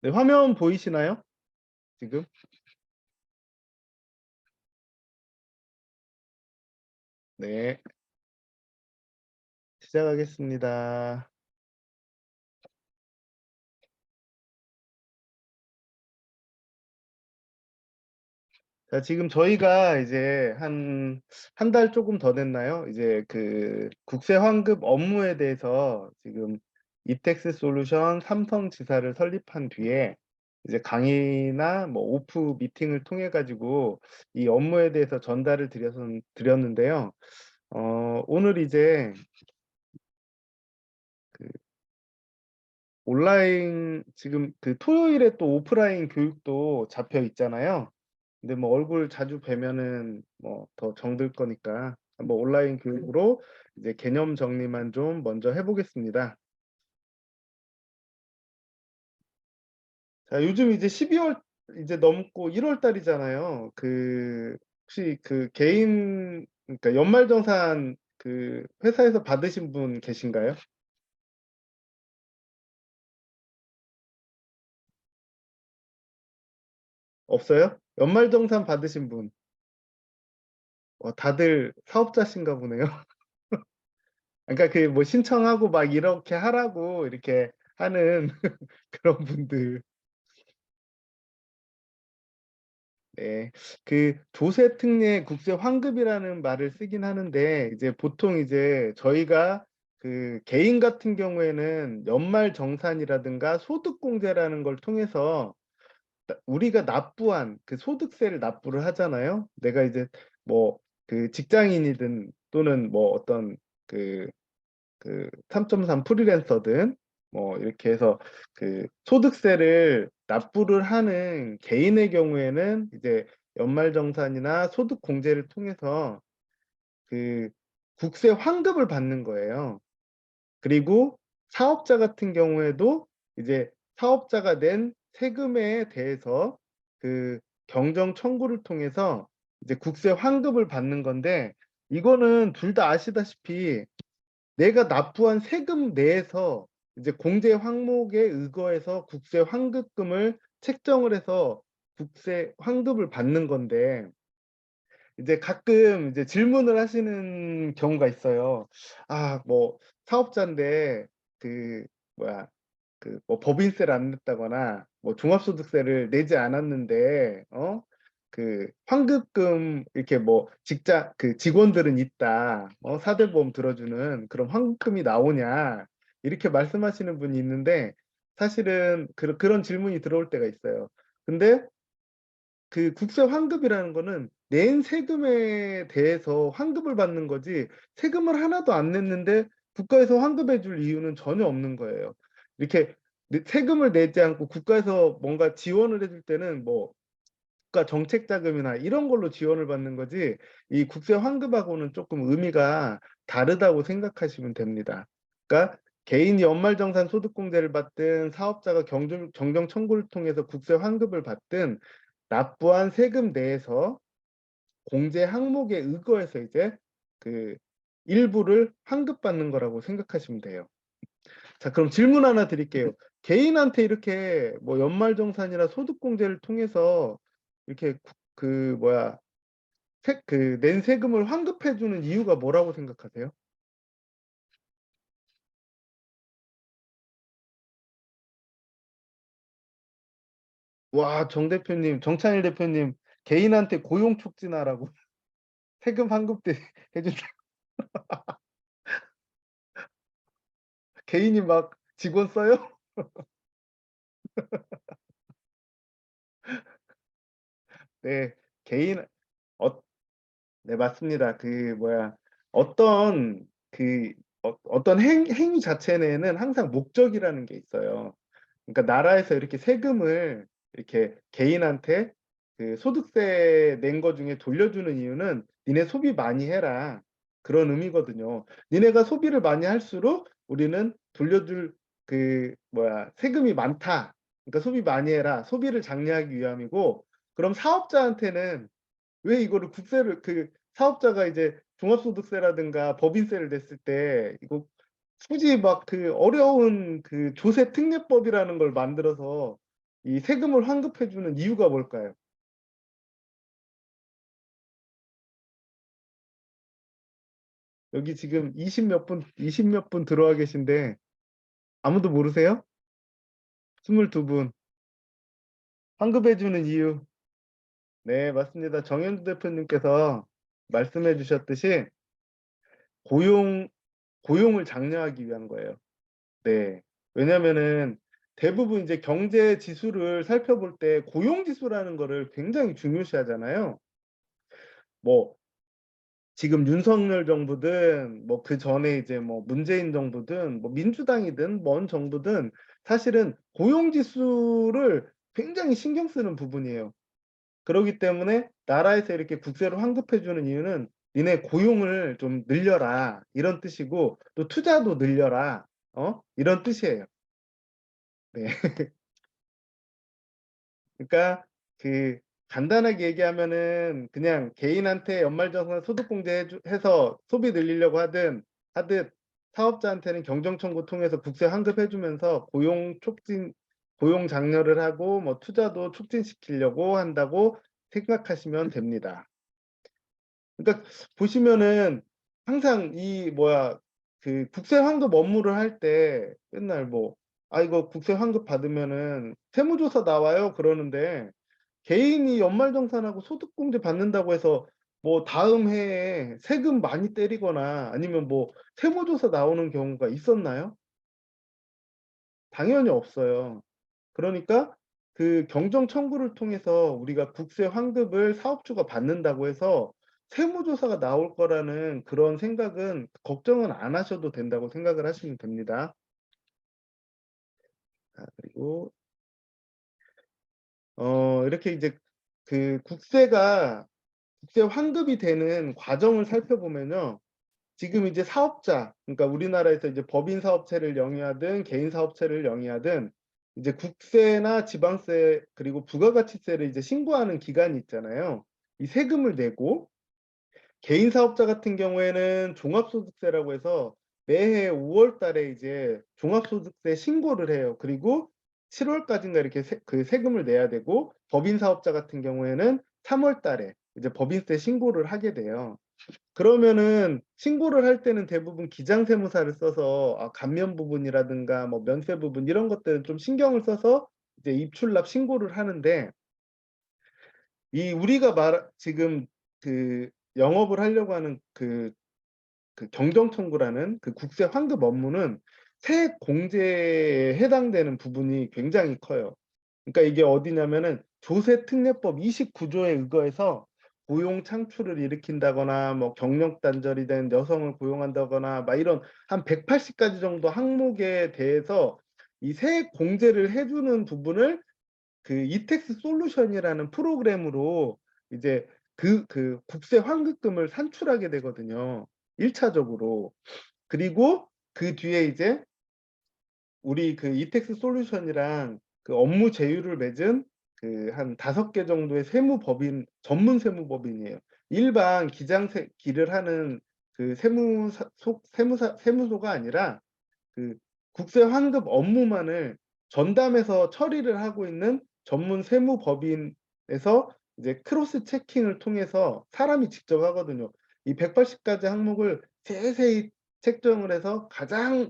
네, 화면 보이시나요? 지금? 네, 시작하겠습니다. 자, 지금 저희가 이제 한 달 조금 더 됐나요? 이제 그 국세 환급 업무에 대해서 지금 이텍스 솔루션 삼성지사를 설립한 뒤에 이제 강의나 뭐 오프 미팅을 통해 가지고 이 업무에 대해서 전달을 드렸는데요. 오늘 이제 그 온라인 지금 그 토요일에 또 오프라인 교육도 잡혀 있잖아요. 근데 뭐 얼굴 자주 뵈면은 뭐 더 정들 거니까 한번 온라인 교육으로 이제 개념 정리만 좀 먼저 해보겠습니다. 자, 요즘 이제 12월 이제 넘고 1월 달이잖아요. 그 혹시 그 개인 그러니까 연말정산 그 회사에서 받으신 분 계신가요? 없어요? 연말정산 받으신 분. 다들 사업자신가 보네요. 그러니까 그 뭐 신청하고 막 이렇게 하라고 이렇게 하는 그런 분들. 네. 그 조세특례 국세 환급이라는 말을 쓰긴 하는데 이제 보통 이제 저희가 그 개인 같은 경우에는 연말 정산이라든가 소득공제라는 걸 통해서 우리가 납부한 그 소득세를 납부를 하잖아요. 내가 이제 뭐 그 직장인이든 또는 뭐 어떤 그 3.3 프리랜서든 뭐 이렇게 해서 그 소득세를 납부를 하는 개인의 경우에는 이제 연말정산이나 소득공제를 통해서 그 국세 환급을 받는 거예요. 그리고 사업자 같은 경우에도 이제 사업자가 낸 세금에 대해서 그 경정 청구를 통해서 이제 국세 환급을 받는 건데 이거는 둘 다 아시다시피 내가 납부한 세금 내에서 이제 공제 항목에 의거해서 국세 환급금을 책정을 해서 국세 환급을 받는 건데 이제 가끔 이제 질문을 하시는 경우가 있어요. 아, 뭐 사업자인데 그 뭐야 그 뭐 법인세를 안 냈다거나 뭐 종합소득세를 내지 않았는데 그 환급금 이렇게 뭐 직장 그 직원들은 있다 사대보험 들어주는 그런 환급금이 나오냐 이렇게 말씀하시는 분이 있는데 사실은 그런 질문이 들어올 때가 있어요. 근데 그 국세 환급이라는 거는 낸 세금에 대해서 환급을 받는 거지 세금을 하나도 안 냈는데 국가에서 환급해 줄 이유는 전혀 없는 거예요. 이렇게 세금을 내지 않고 국가에서 뭔가 지원을 해줄 때는 뭐 국가 정책 자금이나 이런 걸로 지원을 받는 거지 이 국세 환급하고는 조금 의미가 다르다고 생각하시면 됩니다. 그러니까 개인이 연말정산 소득공제를 받든 사업자가 정정 청구를 통해서 국세 환급을 받든 납부한 세금 내에서 공제 항목에 의거해서 이제 그 일부를 환급받는 거라고 생각하시면 돼요. 자, 그럼 질문 하나 드릴게요. 개인한테 이렇게 뭐 연말정산이나 소득공제를 통해서 이렇게 그 뭐야 그 낸 세금을 환급해주는 이유가 뭐라고 생각하세요? 와, 정 대표님, 정찬일 대표님, 개인한테 고용 촉진하라고 세금 환급 때 해준다. 개인이 막 직원 써요? 네, 개인 네, 맞습니다. 그 뭐야 어떤 그 어떤 행위 자체에는 항상 목적이라는 게 있어요. 그러니까 나라에서 이렇게 세금을 이렇게 개인한테 그 소득세 낸 거 중에 돌려주는 이유는 니네 소비 많이 해라 그런 의미거든요. 니네가 소비를 많이 할수록 우리는 돌려줄 그 뭐야 세금이 많다. 그러니까 소비 많이 해라. 소비를 장려하기 위함이고 그럼 사업자한테는 왜 이거를 국세를 그 사업자가 이제 종합소득세라든가 법인세를 냈을 때 이거 굳이 막 그 어려운 그 조세 특례법이라는 걸 만들어서 이 세금을 환급해 주는 이유가 뭘까요? 여기 지금 20 몇 분 들어와 계신데 아무도 모르세요? 22분. 환급해 주는 이유. 네, 맞습니다. 정현주 대표님께서 말씀해 주셨듯이 고용 고용을 장려하기 위한 거예요. 네. 왜냐면은 대부분 이제 경제 지수를 살펴볼 때 고용 지수라는 거를 굉장히 중요시하잖아요. 뭐 지금 윤석열 정부든 뭐 그전에 이제 뭐 문재인 정부든 뭐 민주당이든 뭔 정부든 사실은 고용 지수를 굉장히 신경 쓰는 부분이에요. 그러기 때문에 나라에서 이렇게 국세를 환급해 주는 이유는 "니네 고용을 좀 늘려라." 이런 뜻이고 또 "투자도 늘려라." 이런 뜻이에요. 네. 그러니까 그 간단하게 얘기하면은 그냥 개인한테 연말정산 소득공제 해서 소비 늘리려고 하듯 사업자한테는 경정청구 통해서 국세 환급해 주면서 고용 장려를 하고 뭐 투자도 촉진시키려고 한다고 생각하시면 됩니다. 그러니까 보시면은 항상 이 뭐야 그 국세 환급 업무를 할 때 맨날 뭐 "아 이거 국세 환급 받으면은 세무조사 나와요." 그러는데 개인이 연말정산하고 소득공제 받는다고 해서 뭐 다음 해에 세금 많이 때리거나 아니면 뭐 세무조사 나오는 경우가 있었나요? 당연히 없어요. 그러니까 그 경정 청구를 통해서 우리가 국세 환급을 사업주가 받는다고 해서 세무조사가 나올 거라는 그런 생각은 걱정은 안 하셔도 된다고 생각을 하시면 됩니다. 그리고 이렇게 이제 그 국세 환급이 되는 과정을 살펴보면요. 지금 이제 사업자 그러니까 우리나라에서 이제 법인 사업체를 영위하든 개인 사업체를 영위하든 이제 국세나 지방세 그리고 부가가치세를 이제 신고하는 기간이 있잖아요. 이 세금을 내고 개인 사업자 같은 경우에는 종합소득세라고 해서 매해 5월 달에 이제 종합소득세 신고를 해요. 그리고 7 월까지인가 이렇게 세금을 내야 되고 법인 사업자 같은 경우에는 3월 달에 이제 법인세 신고를 하게 돼요. 그러면은 신고를 할 때는 대부분 기장세무사를 써서 감면 부분이라든가 뭐 면세 부분 이런 것들은 좀 신경을 써서 이제 입출납 신고를 하는데 이 우리가 지금 그 영업을 하려고 하는 경정청구라는 그 국세 환급 업무는 세액 공제에 해당되는 부분이 굉장히 커요. 그러니까 이게 어디냐면은 조세특례법 29 조에 의거해서 고용 창출을 일으킨다거나 뭐 경력 단절이 된 여성을 고용한다거나 막 이런 한 180 가지 정도 항목에 대해서 이 세액 공제를 해 주는 부분을 그 이택스 솔루션이라는 프로그램으로 이제 국세 환급금을 산출하게 되거든요, 1 차적으로. 그리고 그 뒤에 이제 우리 그 이택스 솔루션이랑 그 업무 제휴를 맺은 그 한 5개 정도의 세무법인 전문 세무법인이에요. 일반 기를 하는 그 세무소가 아니라 그 국세 환급 업무만을 전담해서 처리를 하고 있는 전문 세무법인에서 이제 크로스 체킹을 통해서 사람이 직접 하거든요. 이 180 가지 항목을 세세히 책정을 해서 가장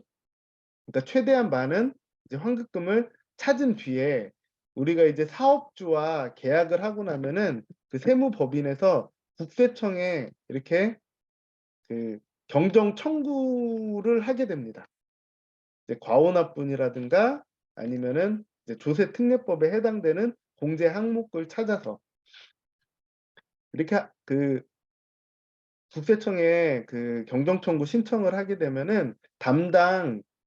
그러니까 최대한 많은 이제 환급금을 찾은 뒤에 우리가 이제 사업주와 계약을 하고 나면은 그 세무법인에서 국세청에 이렇게 그 경정 청구를 하게 됩니다. 이제 과오납분이라든가 아니면은 이제 조세특례법에 해당되는 공제 항목을 찾아서 이렇게 국세청에 그 경정청구 신청을 하게 되면은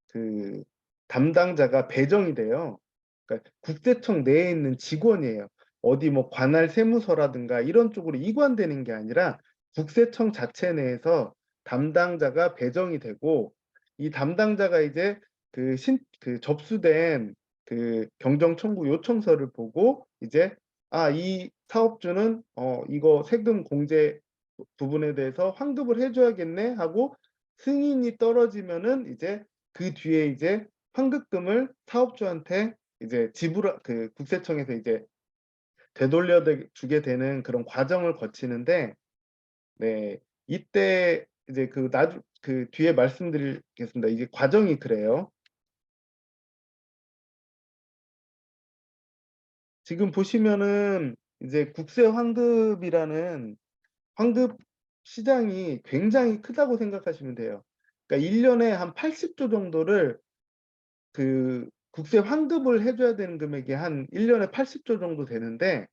그 담당자가 배정이 돼요. 그러니까 국세청 내에 있는 직원이에요. 어디 뭐 관할 세무서라든가 이런 쪽으로 이관되는 게 아니라 국세청 자체 내에서 담당자가 배정이 되고 이 담당자가 이제 접수된 그 경정 청구 요청서를 보고 이제 '아 이 사업주는 이거 세금 공제 부분에 대해서 환급을 해 줘야겠네.' 하고 승인이 떨어지면은 이제 그 뒤에 이제 환급금을 사업주한테 이제 그 국세청에서 이제 되돌려 주게 되는 그런 과정을 거치는데, 네, 이때 이제 그 뒤에 말씀드리겠습니다. 이게 과정이 그래요. 지금 보시면은 이제 국세 환급이라는 환급 시장이 굉장히 크다고 생각하시면 돼요. 그러니까 1년에 한 80조 정도를 그 국세 환급을 해줘야 되는 금액이 한 1년에 80조 정도 되는데,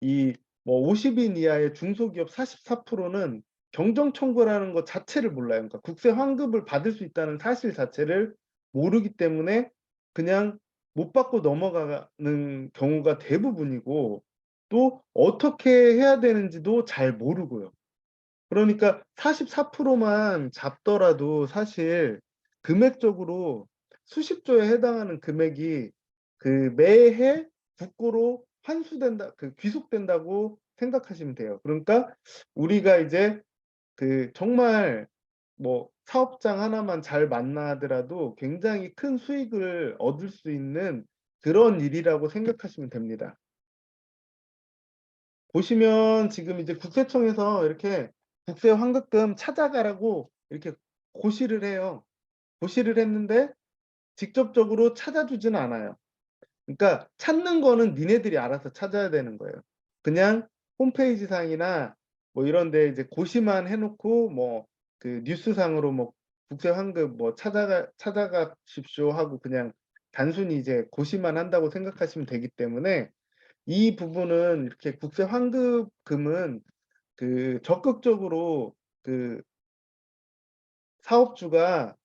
이 뭐 50인 이하의 중소기업 44%는 경정 청구라는 것 자체를 몰라요. 그러니까 국세 환급을 받을 수 있다는 사실 자체를 모르기 때문에 그냥 못 받고 넘어가는 경우가 대부분이고, 또 어떻게 해야 되는지도 잘 모르고요. 그러니까 44%만 잡더라도 사실 금액적으로 수십조에 해당하는 금액이 그 매해 국고로 환수된다, 그 귀속된다고 생각하시면 돼요. 그러니까 우리가 이제 그 정말 뭐 사업장 하나만 잘 만나더라도 굉장히 큰 수익을 얻을 수 있는 그런 일이라고 생각하시면 됩니다. 보시면 지금 이제 국세청에서 이렇게 국세 환급금 찾아가라고 이렇게 고시를 해요. 고시를 했는데 직접적으로 찾아주지는 않아요. 그러니까 찾는 거는 니네들이 알아서 찾아야 되는 거예요. 그냥 홈페이지 상이나 뭐 이런 데 이제 고시만 해놓고 뭐 그 뉴스상으로 뭐 국세 환급 뭐 찾아가십시오 하고 그냥 단순히 이제 고시만 한다고 생각하시면 되기 때문에, 이 부분은 이렇게 국세 환급금은 그 적극적으로 그 사업주가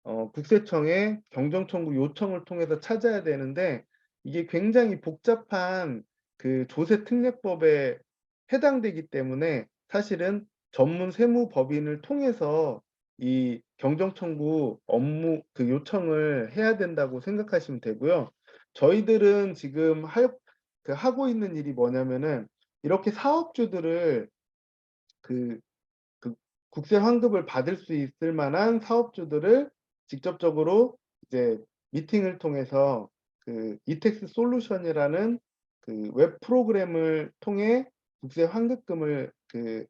국세청에 경정청구 요청을 통해서 찾아야 되는데, 이게 굉장히 복잡한 그 조세특례법에 해당되기 때문에 사실은 전문 세무법인을 통해서 이 경정청구 업무 그 요청을 해야 된다고 생각하시면 되고요. 저희들은 지금 하고 있는 일이 뭐냐면은 이렇게 사업주들을 그 그 국세 환급을 받을 수 있을 만한 사업주들을 직접적으로 이제 미팅을 통해서 그 이텍스 솔루션이라는 그 웹 프로그램을 통해 국세 환급금을 그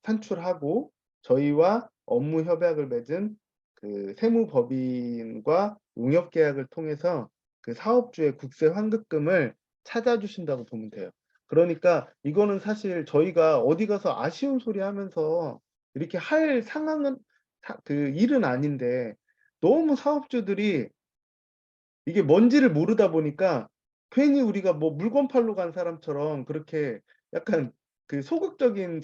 산출하고 저희와 업무 협약을 맺은 그 세무법인과 웅협 계약을 통해서 그 사업주의 국세 환급금을 찾아주신다고 보면 돼요. 그러니까 이거는 사실 저희가 어디 가서 아쉬운 소리 하면서 이렇게 할 상황은 그 일은 아닌데, 너무 사업주들이 이게 뭔지를 모르다 보니까 괜히 우리가 뭐 물건 팔러 간 사람처럼 그렇게 약간 그 소극적인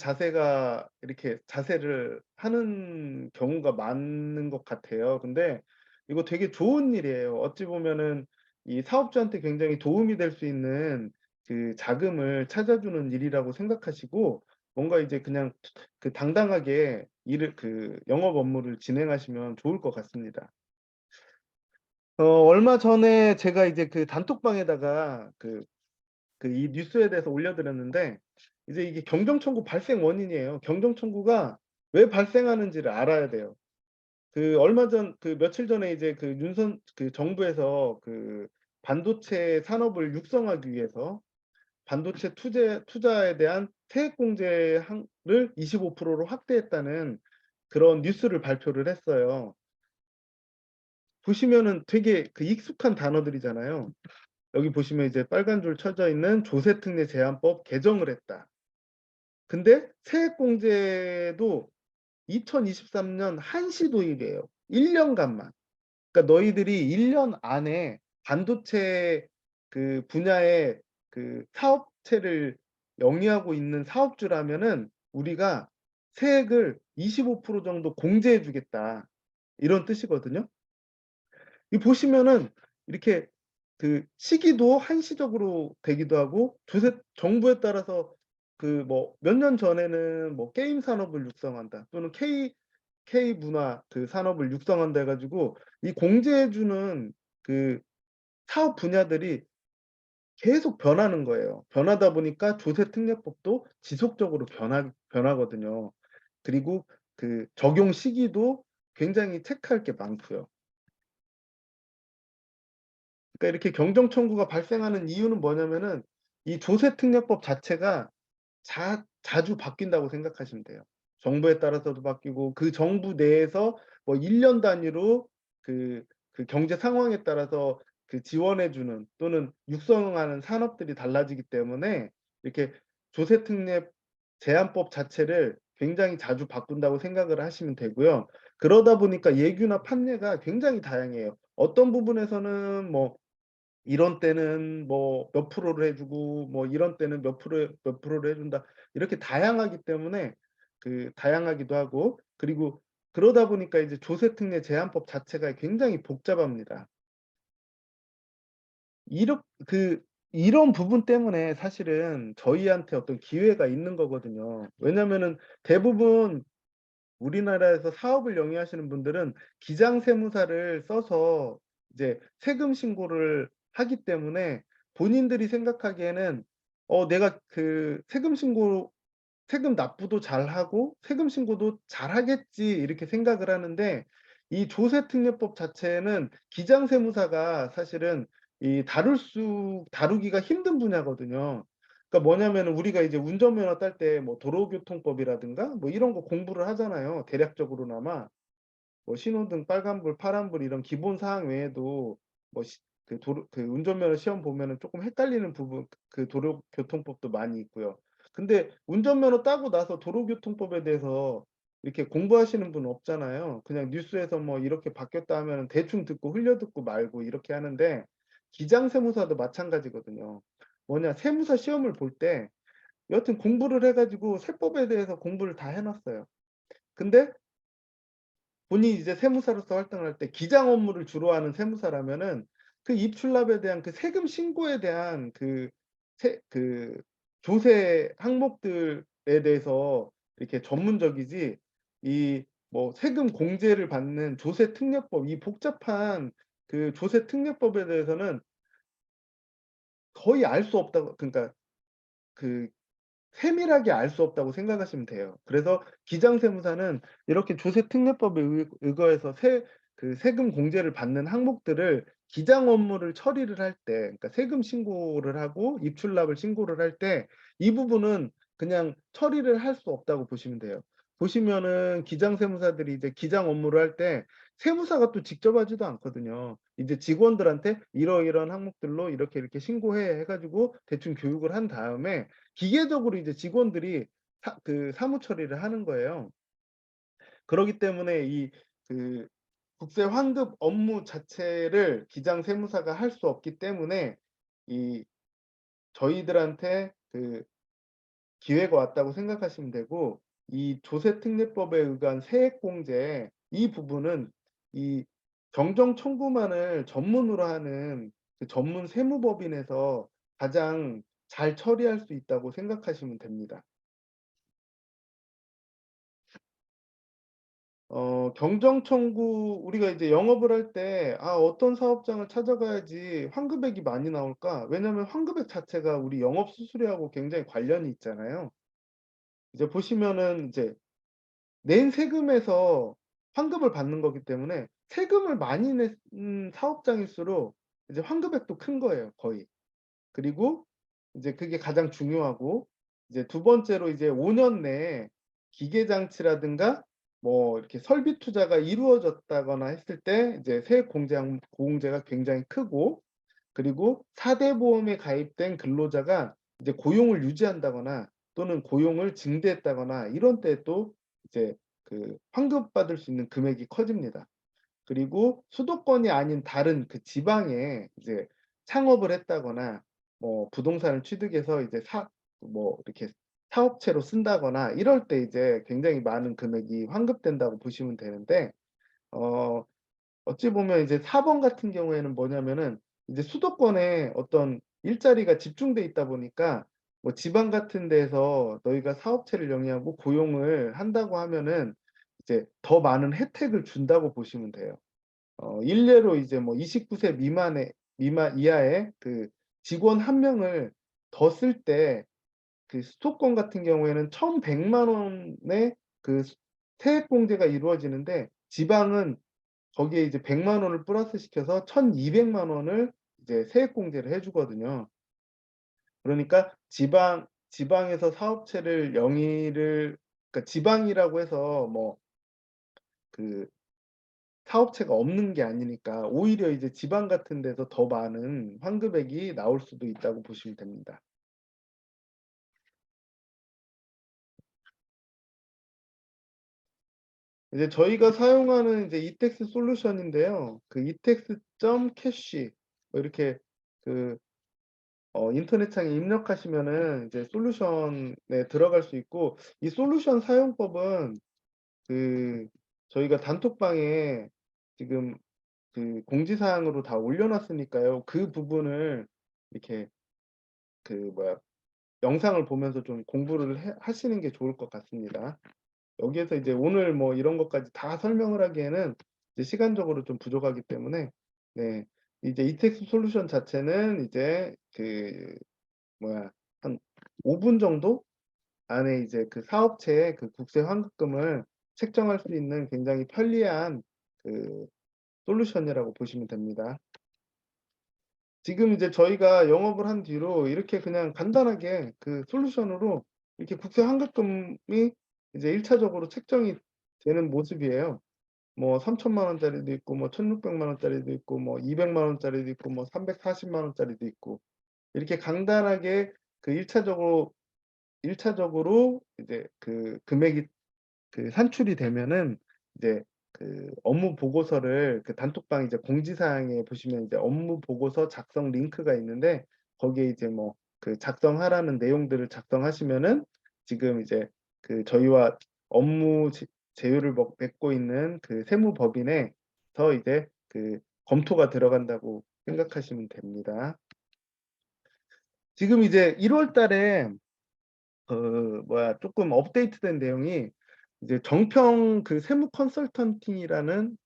이렇게 자세를 하는 경우가 많은 것 같아요. 근데 이거 되게 좋은 일이에요. 어찌 보면은 이 사업주한테 굉장히 도움이 될 수 있는 그 자금을 찾아주는 일이라고 생각하시고, 뭔가 이제 그냥 그 당당하게 그 영업 업무를 진행하시면 좋을 것 같습니다. 얼마 전에 제가 이제 그 단톡방에다가 이 뉴스에 대해서 올려드렸는데, 이제 이게 경정청구 발생 원인이에요. 경정청구가 왜 발생하는지를 알아야 돼요. 그 며칠 전에 이제 그 정부에서 그 반도체 산업을 육성하기 위해서 반도체 투자에 대한 세액공제를 25%로 확대했다는 그런 뉴스를 발표를 했어요. 보시면은 되게 그 익숙한 단어들이잖아요. 여기 보시면 이제 빨간 줄 쳐져 있는 조세특례 제한법 개정을 했다. 근데 세액공제도 2023년 한시 도입이에요. 1년간만. 그러니까 너희들이 1년 안에 반도체 그 분야의 그 사업체를 영위하고 있는 사업주라면은 우리가 세액을 25% 정도 공제해 주겠다, 이런 뜻이거든요. 이 보시면은 이렇게 그 시기도 한시적으로 되기도 하고, 정부에 따라서 그 뭐 몇 년 전에는 뭐 게임 산업을 육성한다 또는 K 문화 그 산업을 육성한다 해가지고 이 공제해주는 그 사업 분야들이 계속 변하는 거예요. 변하다 보니까 조세특례법도 지속적으로 변하거든요. 그리고 그 적용 시기도 굉장히 체크할 게 많고요. 그러니까 이렇게 경정 청구가 발생하는 이유는 뭐냐면은 이 조세특례법 자체가 자주 바뀐다고 생각하시면 돼요. 정부에 따라서도 바뀌고 그 정부 내에서 뭐 1년 단위로 그 경제 상황에 따라서 그 지원해 주는 또는 육성하는 산업들이 달라지기 때문에 이렇게 조세특례 제한법 자체를 굉장히 자주 바꾼다고 생각을 하시면 되고요. 그러다 보니까 예규나 판례가 굉장히 다양해요. 어떤 부분에서는 뭐 이런 때는 뭐 몇 프로를 해 주고 뭐 이런 때는 몇 프로를 해 준다. 이렇게 다양하기 때문에 다양하기도 하고, 그리고 그러다 보니까 이제 조세특례 제한법 자체가 굉장히 복잡합니다. 이런 부분 때문에 사실은 저희한테 어떤 기회가 있는 거거든요. 왜냐면은 대부분 우리나라에서 사업을 영위하시는 분들은 기장세무사를 써서 이제 세금 신고를 하기 때문에 본인들이 생각하기에는 내가 세금 납부도 잘하고 세금 신고도 잘하겠지 이렇게 생각을 하는데, 이 조세특례법 자체는 기장세무사가 사실은 다루기가 힘든 분야거든요. 그러니까 뭐냐면은 우리가 이제 운전면허 딸 때 뭐 도로교통법이라든가 뭐 이런 거 공부를 하잖아요, 대략적으로나마. 뭐 신호등 빨간불, 파란불 이런 기본 사항 외에도 뭐 운전면허 시험 보면은 조금 헷갈리는 부분 도로교통법도 많이 있고요. 근데 운전면허 따고 나서 도로교통법에 대해서 이렇게 공부하시는 분 없잖아요. 그냥 뉴스에서 뭐 이렇게 바뀌었다 하면은 대충 듣고 흘려 듣고 말고 이렇게 하는데, 기장세무사도 마찬가지거든요. 뭐냐, 세무사 시험을 볼 때 여하튼 공부를 해 가지고 세법에 대해서 공부를 다 해 놨어요. 근데 본인이 이제 세무사로서 활동을 할 때 기장 업무를 주로 하는 세무사라면은 그 입출납에 대한 그 세금 신고에 대한 조세 항목들에 대해서 이렇게 전문적이지, 이 뭐 세금 공제를 받는 조세특례법, 이 복잡한 조세특례법에 대해서는 거의 알 수 없다고, 그러니까 그 세밀하게 알 수 없다고 생각하시면 돼요. 그래서 기장세무사는 이렇게 조세특례법에 의거해서 세금 공제를 받는 항목들을 기장 업무를 처리를 할 때, 그러니까 세금 신고를 하고 입출납을 신고를 할 때 이 부분은 그냥 처리를 할 수 없다고 보시면 돼요. 보시면은 기장세무사들이 이제 기장 업무를 할 때 세무사가 또 직접 하지도 않거든요. 이제 직원들한테 이러이러한 항목들로 이렇게 이렇게 신고해 가지고 대충 교육을 한 다음에 기계적으로 이제 직원들이 사무 처리를 하는 거예요. 그러기 때문에 그 국세 환급 업무 자체를 기장 세무사가 할 수 없기 때문에 이 저희들한테 기회가 왔다고 생각하시면 되고, 이 조세특례법에 의한 세액공제 이 부분은 이 경정 청구만을 전문으로 하는 전문 세무법인에서 가장 잘 처리할 수 있다고 생각하시면 됩니다. 경정 청구, 우리가 이제 영업을 할 때 어떤 사업장을 찾아가야지 환급액이 많이 나올까? 왜냐면 환급액 자체가 우리 영업 수수료하고 굉장히 관련이 있잖아요. 이제 보시면은 이제 낸 세금에서 환급을 받는 거기 때문에 세금을 많이 낸 사업장일수록 이제 환급액도 큰 거예요, 거의. 그리고 이제 그게 가장 중요하고, 이제 두 번째로 이제 5년 내에 기계 장치라든가 뭐 이렇게 설비 투자가 이루어졌다거나 했을 때 이제 세액 공제가 굉장히 크고, 그리고 4대 보험에 가입된 근로자가 이제 고용을 유지한다거나 또는 고용을 증대했다거나 이런 때 또 이제 환급받을 수 있는 금액이 커집니다. 그리고 수도권이 아닌 다른 지방에 이제 창업을 했다거나 뭐 부동산을 취득해서 이제 이렇게 사업체로 쓴다거나 이럴 때 이제 굉장히 많은 금액이 환급된다고 보시면 되는데, 어 어찌 보면 이제 4번 같은 경우에는 뭐냐면은 이제 수도권에 어떤 일자리가 집중돼 있다 보니까 뭐 지방 같은 데에서 너희가 사업체를 영위하고 고용을 한다고 하면은 이제 더 많은 혜택을 준다고 보시면 돼요. 일례로 이제 뭐 29세 이하의 직원 한 명을 더 쓸 때 수도권 같은 경우에는 1,100만 원의 세액 공제가 이루어지는데, 지방은 거기에 이제 100만 원을 플러스 시켜서 1,200만 원을 이제 세액공제를 해 주거든요. 그러니까 지방에서 사업체를 영위를, 그러니까 지방이라고 해서 뭐 그 사업체가 없는 게 아니니까 오히려 이제 지방 같은 데서 더 많은 환급액이 나올 수도 있다고 보시면 됩니다. 이제 저희가 사용하는 이제 이텍스 솔루션인데요. 그 이텍스.캐시 뭐 이렇게 그 인터넷창에 입력하시면은 이제 솔루션에 들어갈 수 있고, 이 솔루션 사용법은 그 저희가 단톡방에 지금 그 공지사항으로 다 올려 놨으니까요. 그 부분을 이렇게 그 뭐야 영상을 보면서 좀 공부를 하시는 게 좋을 것 같습니다. 여기에서 이제 오늘 뭐 이런 것까지 다 설명을 하기에는 이제 시간적으로 좀 부족하기 때문에, 네, 이제 이텍스 솔루션 자체는 이제 그 뭐야 한 5분 정도 안에 이제 그 사업체의 그 국세 환급금을 책정할 수 있는 굉장히 편리한 그 솔루션이라고 보시면 됩니다. 지금 이제 저희가 영업을 한 뒤로 이렇게 그냥 간단하게 그 솔루션으로 이렇게 국세 환급금이 이제 1차적으로 책정이 되는 모습이에요. 뭐 3천만 원짜리도 있고 뭐 1,600만 원짜리도 있고 뭐 200만 원짜리도 있고 뭐 340만 원짜리도 있고, 이렇게 간단하게 그 1차적으로 이제 그 금액이 그 산출이 되면은 이제 그 업무 보고서를 그 단톡방 이제 공지사항에 보시면 이제 업무 보고서 작성 링크가 있는데, 거기에 이제 뭐 그 작성하라는 내용들을 작성하시면은 지금 이제 그 저희와 업무 제휴를 맺고 있는 그 세무법인에서 이제 그 검토가 들어간다고 생각하시면 됩니다. 지금 이제 1월 달에 그 뭐야 조금 업데이트된 내용이 이제 정평 그 세무 컨설팅이라는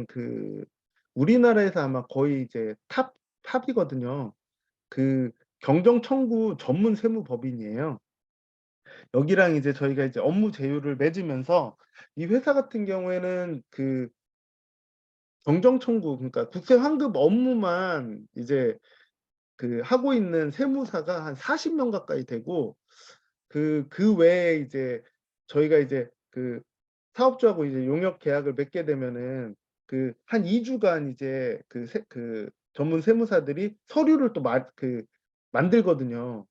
그 우리나라에서 아마 거의 이제 탑이거든요. 그 경정 청구 전문 세무법인이에요. 여기랑 이제 저희가 이제 업무 제휴를 맺으면서 이 회사 같은 경우에는 그 경정 청구, 그러니까 국세 환급 업무만 이제 그 하고 있는 세무사가 한 40명 가까이 되고, 그 외에 이제 저희가 이제 그 사업주하고 이제 용역 계약을 맺게 되면은 그 한 2주간 이제 그 전문 세무사들이 서류를 또 만들거든요.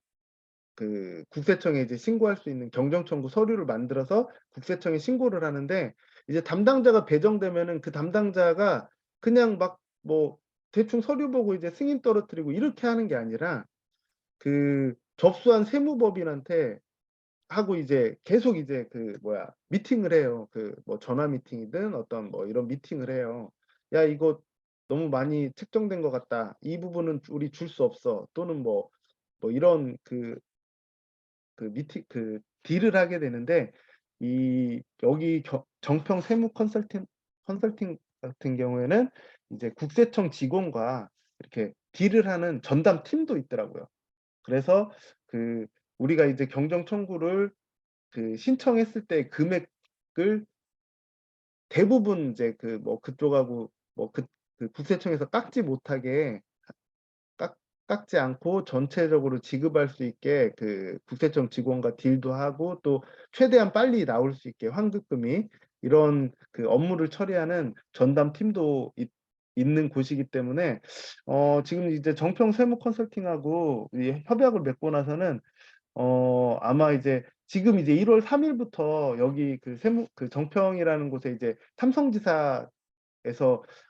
그 국세청에 이제 신고할 수 있는 경정 청구 서류를 만들어서 국세청에 신고를 하는데, 이제 담당자가 배정되면은 그 담당자가 그냥 막 뭐 대충 서류 보고 이제 승인 떨어뜨리고 이렇게 하는 게 아니라 그 접수한 세무법인한테 하고 이제 계속 이제 그 뭐야 미팅을 해요. 그 뭐 전화 미팅이든 어떤 뭐 이런 미팅을 해요. 야, 이거 너무 많이 책정된 것 같다. 이 부분은 우리 줄 수 없어. 또는 뭐 이런 미팅 딜을 하게 되는데, 이 여기 정평 세무 컨설팅 같은 경우에는 이제 국세청 직원과 이렇게 딜을 하는 전담 팀도 있더라고요. 그래서 그 우리가 이제 경정 청구를 그 신청했을 때 금액을 대부분 이제 그 뭐 그쪽하고 뭐 그 국세청에서 깎지 못하게 깎 깎지 않고 전체적으로 지급할 수 있게 그 국세청 직원과 딜도 하고, 또 최대한 빨리 나올 수 있게 환급금이 이런 그 업무를 처리하는 전담 팀도 있는 곳이기 때문에 지금 이제 정평 세무 컨설팅하고 이 협약을 맺고 나서는 아마 이제 지금 이제 1월 3일부터 여기 그 정평이라는 곳에 이제 삼성지사에서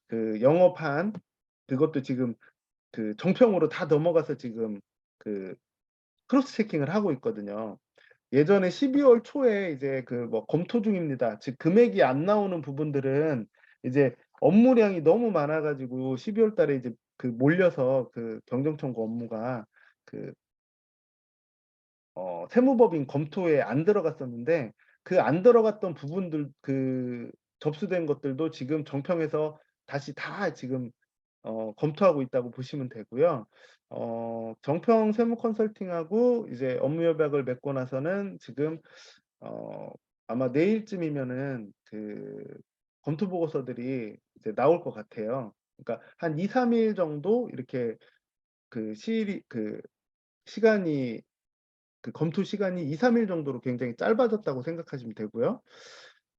그 영업한 그것도 지금 그 정평으로 다 넘어가서 지금 그 크로스 체킹을 하고 있거든요. 예전에 12월 초에 이제 그 뭐 검토 중입니다. 즉 금액이 안 나오는 부분들은 이제 업무량이 너무 많아 가지고 12월 달에 이제 그 몰려서 그 경정 청구 업무가 그 세무법인 검토에 안 들어갔었는데, 그 안 들어갔던 부분들 그 접수된 것들도 지금 정평에서 다시 다 지금 검토하고 있다고 보시면 되고요. 정평 세무 컨설팅하고 이제 업무 협약을 맺고 나서는 지금 어 아마 내일쯤이면은 검토 보고서들이 이제 나올 것 같아요. 그러니까 한 2-3일 정도 이렇게 시일이 시간이 검토 시간이 2-3일 정도로 굉장히 짧아졌다고 생각하시면 되고요.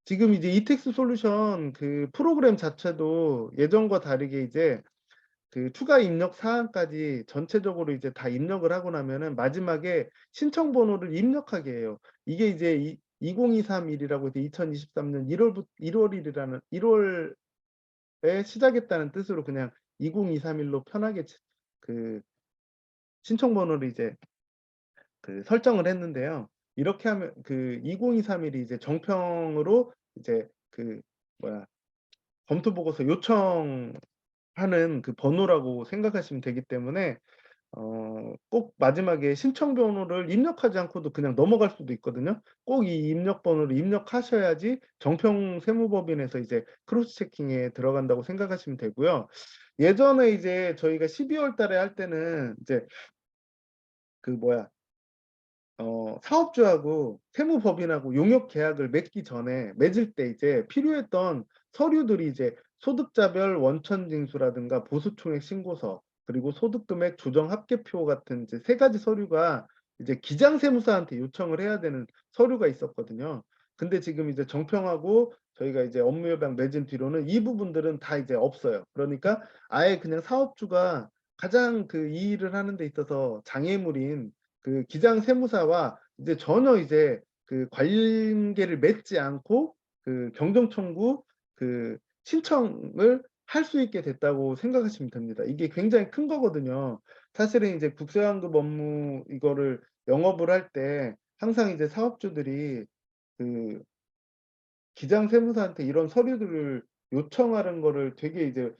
지금 이제 이텍스 솔루션 프로그램 자체도 예전과 다르게 이제 추가 입력 사항까지 전체적으로 이제 다 입력을 하고 나면은 마지막에 신청 번호를 입력하게 해요. 이게 이제 2023일이라고 해서 2023년 1월이라는 1월에 시작했다는 뜻으로 그냥 2023일로 편하게 신청 번호를 이제 설정을 했는데요. 이렇게 하면 2023일이 이제 정평으로 이제 뭐야 검토 보고서 요청하는 번호라고 생각하시면 되기 때문에 꼭 마지막에 신청 번호를 입력하지 않고도 그냥 넘어갈 수도 있거든요. 꼭 이 입력 번호를 입력하셔야지 정평 세무법인에서 이제 크로스 체킹에 들어간다고 생각하시면 되고요. 예전에 이제 저희가 12월 달에 할 때는 이제 뭐야 사업주하고 세무법인하고 용역 계약을 맺기 전에 맺을 때 이제 필요했던 서류들이 이제 소득자별 원천징수라든가 보수총액 신고서 그리고 소득금액 조정 합계표 같은 이제 3가지 서류가 이제 기장세무사한테 요청을 해야 되는 서류가 있었거든요. 근데 지금 이제 정평하고 저희가 이제 업무협약 맺은 뒤로는 이 부분들은 다 이제 없어요. 그러니까 아예 그냥 사업주가 가장 이 일을 하는 데 있어서 장애물인 기장 세무사와 이제 전혀 이제 관계를 맺지 않고 경정 청구 신청을 할 수 있게 됐다고 생각하시면 됩니다. 이게 굉장히 큰 거거든요. 사실은 이제 국세환급 업무 이거를 영업을 할 때 항상 이제 사업주들이 그 기장 세무사한테 이런 서류들을 요청하는 거를 되게 이제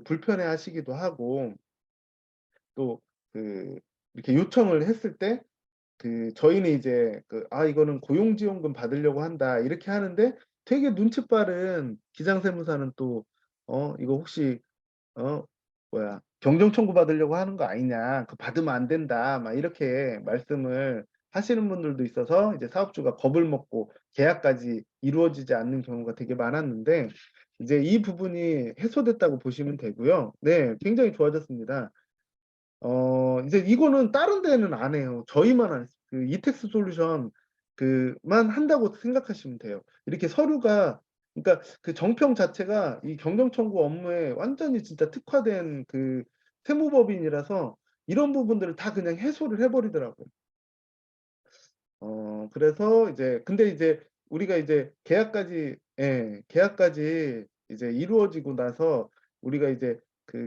불편해 하시기도 하고 또 이렇게 요청을 했을 때 저희는 이제 이거는 고용지원금 받으려고 한다 이렇게 하는데 되게 눈치 빠른 기장세무사는 또 이거 혹시 어 경정 청구 받으려고 하는 거 아니냐 그거 받으면 안 된다 막 이렇게 말씀을 하시는 분들도 있어서 이제 사업주가 겁을 먹고 계약까지 이루어지지 않는 경우가 되게 많았는데 이제 이 부분이 해소됐다고 보시면 되고요. 네, 굉장히 좋아졌습니다. 이제 이거는 다른 데는 안 해요. 저희만 이텍스 솔루션 만 한다고 생각하시면 돼요. 이렇게 서류가 그러니까 정평 자체가 이 경정 청구 업무에 완전히 진짜 특화된 세무법인이라서 이런 부분들을 다 그냥 해소를 해 버리더라고요. 그래서 이제 근데 이제 우리가 이제 계약까지 이제 이루어지고 나서 우리가 이제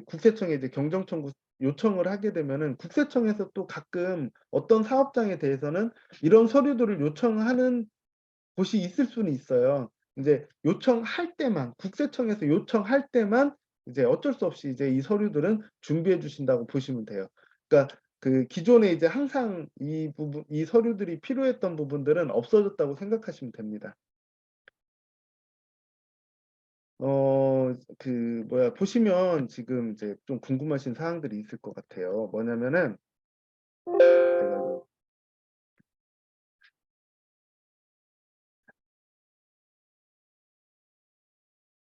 국세청에 이제 경정 청구 요청을 하게 되면은 국세청에서 또 가끔 어떤 사업장에 대해서는 이런 서류들을 요청하는 곳이 있을 수는 있어요. 인제 요청할 때만 국세청에서 요청할 때만 이제 어쩔 수 없이 이제 이 서류들은 준비해 주신다고 보시면 돼요. 그러니까 기존에 이제 항상 이 서류들이 필요했던 부분들은 없어졌다고 생각하시면 됩니다. 보시면 지금 이제 좀 궁금하신 사항들이 있을 것 같아요. 뭐냐면은 제가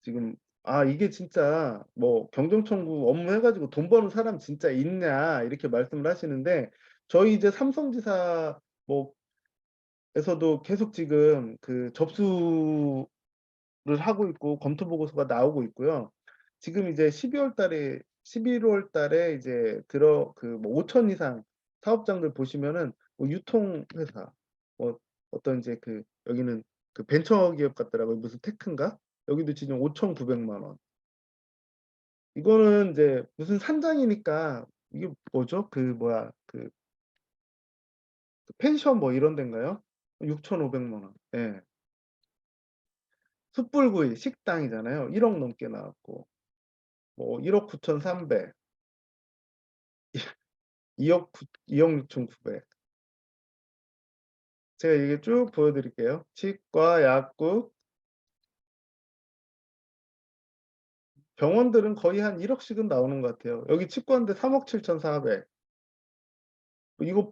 지금 이게 진짜 뭐 "경정 청구 업무 해 가지고 돈 버는 사람 진짜 있냐?" 이렇게 말씀을 하시는데 저희 이제 삼성지사 뭐 에서도 계속 지금 접수를 하고 있고 검토 보고서가 나오고 있고요. 지금 이제 12월 달에 11월 달에 이제 뭐 5천 이상 사업장들 보시면은 뭐 유통회사 뭐 어떤 이제 여기는 벤처기업 같더라고요. 무슨 테크인가? 여기도 지금 5,900만 원. 이거는 이제 무슨 산장이니까 이게 뭐죠? 펜션 뭐 이런 데인가요? 6,500만 원. 예. 숯불구이 식당이잖아요. 1억 넘게 나왔고 뭐 1억 9,300, 2억 6,900. 제가 이게 쭉 보여 드릴게요. 치과, 약국, 병원들은 거의 한 1억 씩은 나오는 것 같아요. 여기 치과인데 3억 7,400. 이거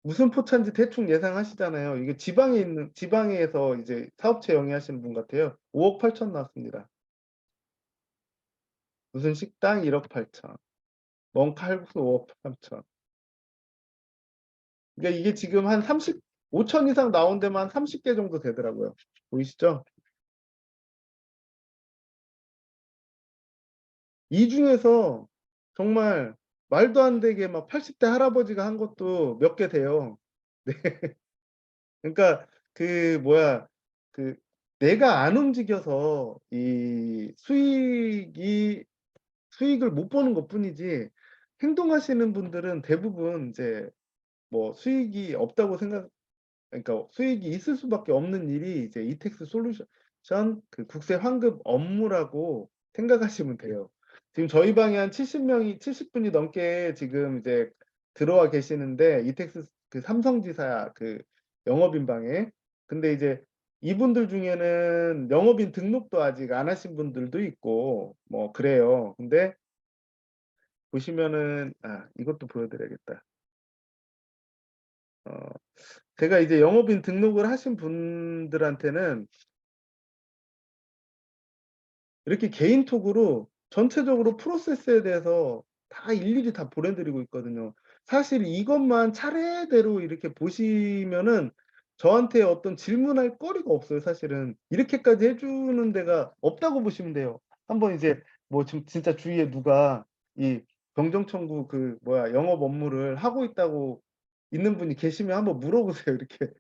무슨 포차인지 대충 예상하시잖아요. 이게 지방에서 이제 사업체 영위하시는 분 같아요. 5억 8천 나왔습니다. 무슨 식당 1억 8천. 멍 칼국수 5억 3천. 그러니까 이게 지금 한 5천 이상 나온 데만 30개 정도 되더라고요. 보이시죠? 이 중에서 정말 말도 안 되게 막 80대 할아버지가 한 것도 몇 개 돼요. 네. 그러니까 그 뭐야 그 내가 안 움직여서 이 수익을 못 보는 것뿐이지, 행동하시는 분들은 대부분 이제 뭐 수익이 없다고 그러니까 수익이 있을 수밖에 없는 일이 이제 이텍스 솔루션 그 국세 환급 업무라고 생각하시면 돼요. 지금 저희 방에 한 70분이 넘게 지금 이제 들어와 계시는데, 이텍스 그 삼성지사 그 영업인 방에. 근데 이제 이분들 중에는 영업인 등록도 아직 안 하신 분들도 있고 뭐 그래요. 근데 보시면은 이것도 보여드려야겠다. 어, 제가 이제 영업인 등록을 하신 분들한테는 이렇게 개인톡으로 전체적으로 프로세스에 대해서 다 일일이 다 보내드리고 있거든요. 사실 이것만 차례대로 이렇게 보시면은 저한테 어떤 질문할 거리가 없어요. 사실은 이렇게까지 해주는 데가 없다고 보시면 돼요. 한번 이제 뭐 지금 진짜 주위에 누가 이 병정청구 그 뭐야 영업 업무를 하고 있다고 있는 분이 계시면 한번 물어보세요. 이렇게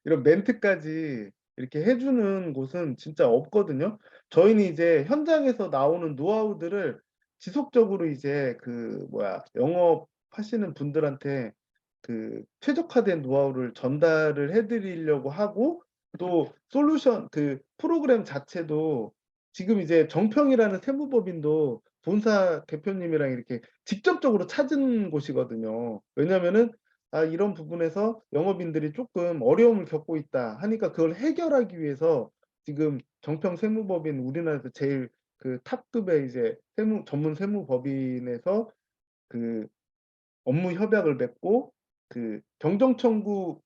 이런 멘트까지 이렇게 해주는 곳은 진짜 없거든요. 저희는 이제 현장에서 나오는 노하우들을 지속적으로 이제 그 뭐야 영업하시는 분들한테 그 최적화된 노하우를 전달을 해드리려고 하고, 또 솔루션 그 프로그램 자체도 지금 이제 정평이라는 세무법인도 본사 대표님이랑 이렇게 직접적으로 찾은 곳이거든요. 왜냐면은 이런 부분에서 영업인들이 조금 어려움을 겪고 있다 하니까 그걸 해결하기 위해서 지금 정평 세무법인, 우리나라에서 제일 그 탑급의 이제 전문 세무법인에서 그 업무 협약을 맺고, 그 경정 청구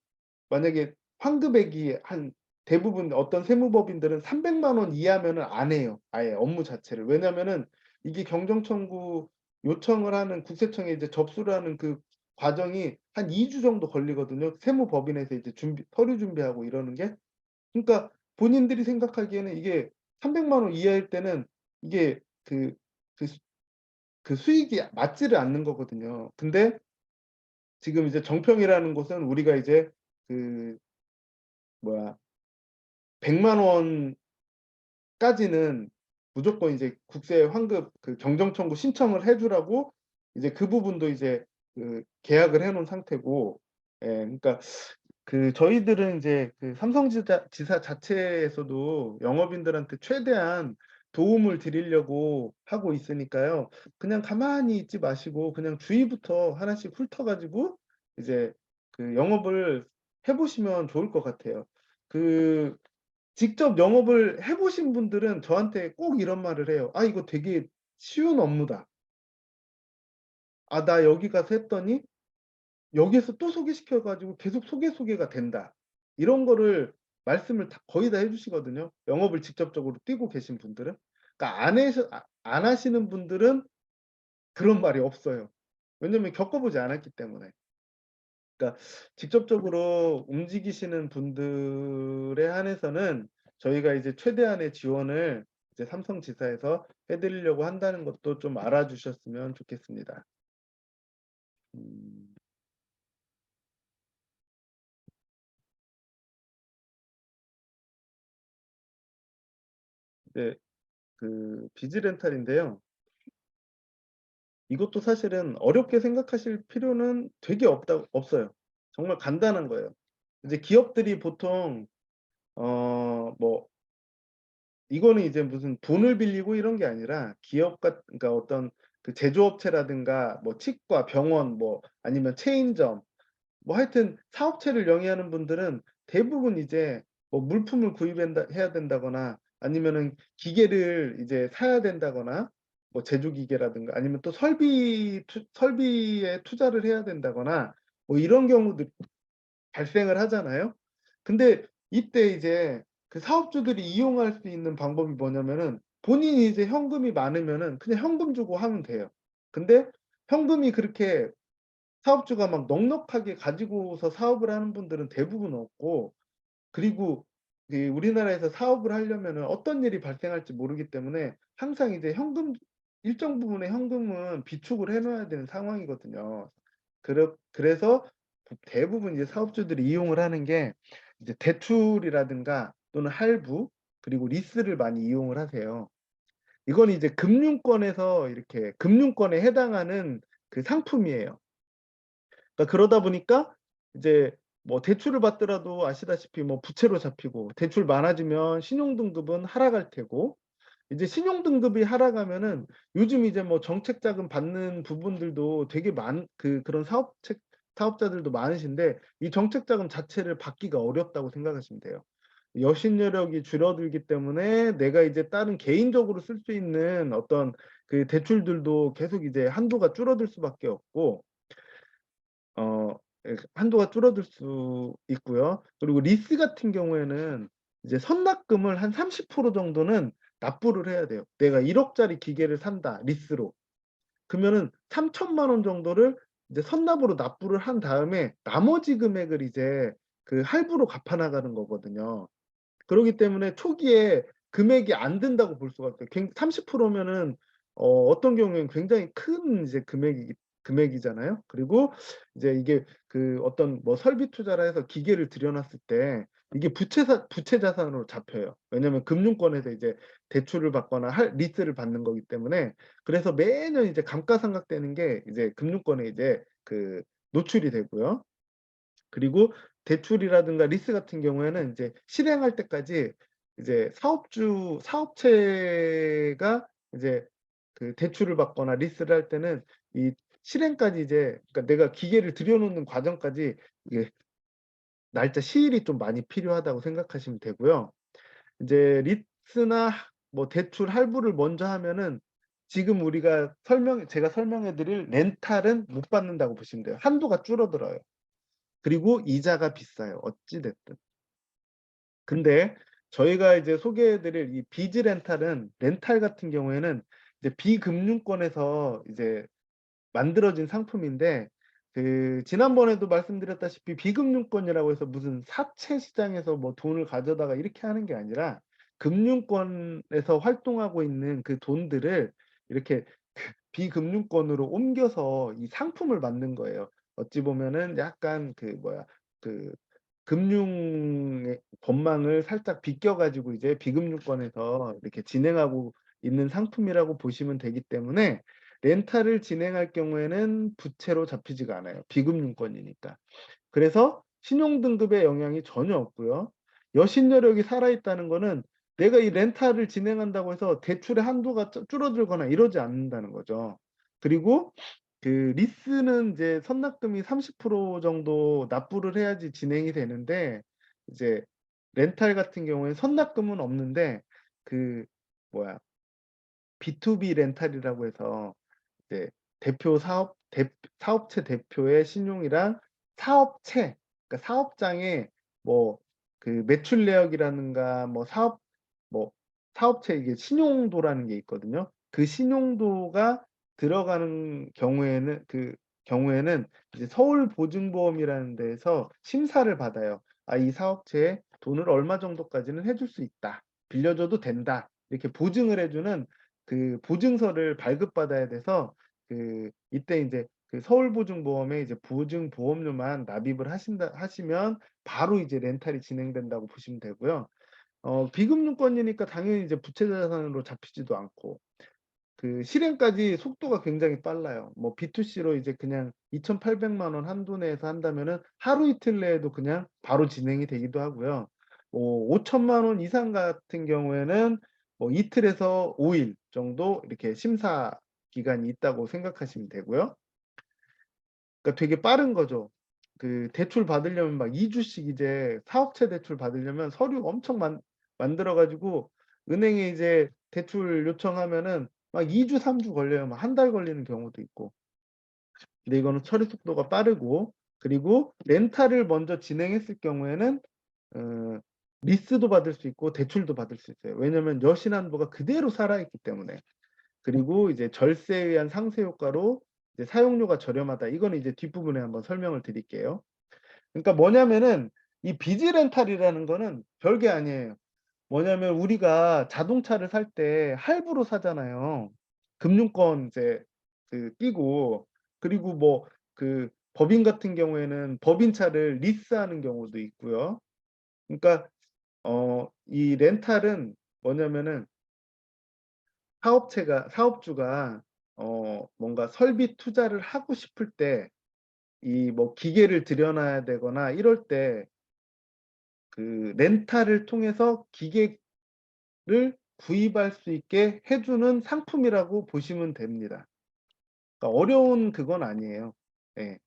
만약에 환급액이 한 대부분 어떤 세무법인들은 300만 원 이하면은 안 해요. 아예 업무 자체를. 왜냐면은 이게 경정 청구 요청을 하는 국세청에 이제 접수를 하는 그 과정이 한 2주 정도 걸리거든요. 세무법인에서 이제 서류 준비하고 이러는 게. 그러니까 본인들이 생각하기에는 이게 300만 원 이하일 때는 이게 그, 그 수익이 맞지를 않는 거거든요. 근데 지금 이제 정평이라는 곳은 우리가 이제 그 뭐야 100만 원까지는 무조건 이제 국세 환급 그 경정 청구 신청을 해주라고 이제 그 부분도 이제 그 계약을 해놓은 상태고. 그러니까 그 저희들은 이제 그 지사 자체에서도 영업인들한테 최대한 도움을 드리려고 하고 있으니까요. 그냥 가만히 있지 마시고 그냥 주위부터 하나씩 훑어가지고 이제 그 영업을 해보시면 좋을 것 같아요. 그 직접 영업을 해보신 분들은 저한테 꼭 이런 말을 해요. 이거 되게 쉬운 업무다. 나 여기 가서 했더니 여기에서 또 소개시켜가지고 계속 소개가 된다. 이런 거를 말씀을 거의 다 해주시거든요. 영업을 직접적으로 뛰고 계신 분들은. 그러니까 안 하시는 분들은 그런 말이 없어요. 왜냐면 겪어보지 않았기 때문에. 그러니까 직접적으로 움직이시는 분들에 한해서는 저희가 이제 최대한의 지원을 이제 삼성지사에서 해드리려고 한다는 것도 좀 알아주셨으면 좋겠습니다. 음, 네, 그 비즈렌탈인데요. 이것도 사실은 어렵게 생각하실 필요는 되게 없어요. 정말 간단한 거예요. 이제 기업들이 보통 뭐 이거는 이제 무슨 돈을 빌리고 이런 게 아니라 그러니까 어떤 그 제조업체라든가 뭐 치과, 병원, 뭐 아니면 체인점, 뭐 하여튼 사업체를 영위하는 분들은 대부분 이제 뭐 물품을 해야 된다거나 아니면은 기계를 이제 사야 된다거나, 뭐 제조기계라든가 아니면 또 설비에 투자를 해야 된다거나 뭐 이런 경우들 발생을 하잖아요. 근데 이때 이제 그 사업주들이 이용할 수 있는 방법이 뭐냐면은 본인이 이제 현금이 많으면은 그냥 현금 주고 하면 돼요. 근데 현금이 그렇게 사업주가 막 넉넉하게 가지고서 사업을 하는 분들은 대부분 없고, 그리고 이 우리나라에서 사업을 하려면은 어떤 일이 발생할지 모르기 때문에 항상 이제 현금, 일정 부분의 현금은 비축을 해 놔야 되는 상황이거든요. 그래서 대부분 이제 사업주들이 이용을 하는 게 이제 대출이라든가 또는 할부, 그리고 리스를 많이 이용을 하세요. 이건 이제 금융권에서 이렇게 금융권에 해당하는 그 상품이에요. 그러니까 그러다 보니까 이제 뭐 대출을 받더라도 아시다시피 뭐 부채로 잡히고, 대출 많아지면 신용등급은 하락할 테고, 이제 신용등급이 하락하면은 요즘 이제 뭐 정책자금 받는 부분들도 되게 그런 사업자들도 많으신데 이 정책자금 자체를 받기가 어렵다고 생각하시면 돼요. 여신여력이 줄어들기 때문에 내가 이제 다른 개인적으로 쓸 수 있는 어떤 그 대출들도 계속 이제 한도가 줄어들 수밖에 없고, 어 한도가 줄어들 수 있고요. 그리고 리스 같은 경우에는 이제 선납금을 한 30% 정도는 납부를 해야 돼요. 내가 1억 짜리 기계를 산다, 리스로. 그러면은 3천만 원 정도를 이제 선납으로 납부를 한 다음에 나머지 금액을 이제 그 할부로 갚아 나가는 거거든요. 그러기 때문에 초기에 금액이 안 든다고 볼 수가 없어요. 30% 면은 어떤 경우에는 굉장히 큰 이제 금액이잖아요. 그리고 이제 이게 그 어떤 뭐 설비 투자라 해서 기계를 들여 놨을 때 이게 부채 자산으로 잡혀요. 왜냐면 금융권에서 이제 대출을 받거나 리스를 받는 거기 때문에. 그래서 매년 이제 감가상각되는 게 이제 금융권에 이제 그 노출이 되고요. 그리고 대출이라든가 리스 같은 경우에는 이제 실행할 때까지 이제 사업체가 이제 그 대출을 받거나 리스를 할 때는 이 실행까지 이제, 그러니까 내가 기계를 들여놓는 과정까지 이게 날짜 시일이 좀 많이 필요하다고 생각하시면 되고요. 이제 리스나 뭐 대출 할부를 먼저 하면은 지금 제가 설명해 드릴 렌탈은 못 받는다고 보시면 돼요. 한도가 줄어들어요. 그리고 이자가 비싸요, 어찌 됐든. 근데 저희가 이제 소개해 드릴 이 비즈 렌탈은, 렌탈 같은 경우에는 이제 비금융권에서 이제 만들어진 상품인데, 그 지난번에도 말씀드렸다시피 비금융권이라고 해서 무슨 사채 시장에서 뭐 돈을 가져다가 이렇게 하는 게 아니라 금융권에서 활동하고 있는 그 돈들을 이렇게 비금융권으로 옮겨서 이 상품을 만든 거예요. 어찌 보면은 약간 그 금융의 법망을 살짝 비껴 가지고 이제 비금융권에서 이렇게 진행하고 있는 상품이라고 보시면 되기 때문에 렌탈을 진행할 경우에는 부채로 잡히지가 않아요, 비금융권이니까. 그래서 신용등급에 영향이 전혀 없고요. 여신여력이 살아있다는 거는 내가 이 렌탈을 진행한다고 해서 대출의 한도가 줄어들거나 이러지 않는다는 거죠. 그리고 그 리스는 이제 선납금이 30% 정도 납부를 해야지 진행이 되는데, 이제 렌탈 같은 경우에 선납금은 없는데 그 뭐야, B2B 렌탈이라고 해서 이제 사업체 대표의 신용이랑 사업체, 그러니까 사업장에 뭐 그 매출 내역이라든가 뭐 사업체 이게 신용도라는 게 있거든요. 그 신용도가 들어가는 경우에는 이제 서울보증보험이라는 데에서 심사를 받아요. 아, 이 사업체에 돈을 얼마 정도까지는 해줄 수 있다, 빌려줘도 된다, 이렇게 보증을 해주는 그 보증서를 발급받아야 돼서, 이때 이제 그 서울보증보험에 이제 보증보험료만 납입을 하시면 바로 이제 렌탈이 진행된다고 보시면 되고요. 비금융권이니까 당연히 이제 부채자산으로 잡히지도 않고, 그 실행까지 속도가 굉장히 빨라요. 뭐 B2C로 이제 그냥 2,800만 원 한도 내에서 한다면은 하루 이틀 내에도 그냥 바로 진행이 되기도 하고요. 뭐 5천만 원 이상 같은 경우에는 뭐 이틀에서 5일 정도 이렇게 심사 기간이 있다고 생각하시면 되고요. 그러니까 되게 빠른 거죠. 그 대출 받으려면 막 2주씩 이제 사업체 대출 받으려면 서류 엄청 만들어 가지고 은행에 이제 대출 요청하면은 막 2주, 3주 걸려요. 막 한 달 걸리는 경우도 있고. 근데 이거는 처리 속도가 빠르고, 그리고 렌탈을 먼저 진행했을 경우에는 어 리스도 받을 수 있고 대출도 받을 수 있어요. 왜냐면 여신한부가 그대로 살아있기 때문에. 그리고 이제 절세에 의한 상세 효과로 이제 사용료가 저렴하다. 이거는 이제 뒷부분에 한번 설명을 드릴게요. 그러니까 뭐냐면은 이 비즈 렌탈이라는 거는 별게 아니에요. 뭐냐면 우리가 자동차를 살 때 할부로 사잖아요. 금융권 이제 끼고. 그리고 뭐 법인 같은 경우에는 법인차를 리스하는 경우도 있고요. 그러니까 이 렌탈은 뭐냐면은 사업주가 뭔가 설비 투자를 하고 싶을 때 이 뭐 기계를 들여놔야 되거나 이럴 때 렌탈을 통해서 기계를 구입할 수 있게 해 주는 상품이라고 보시면 됩니다. 그러니까 어려운 그건 아니에요. 예.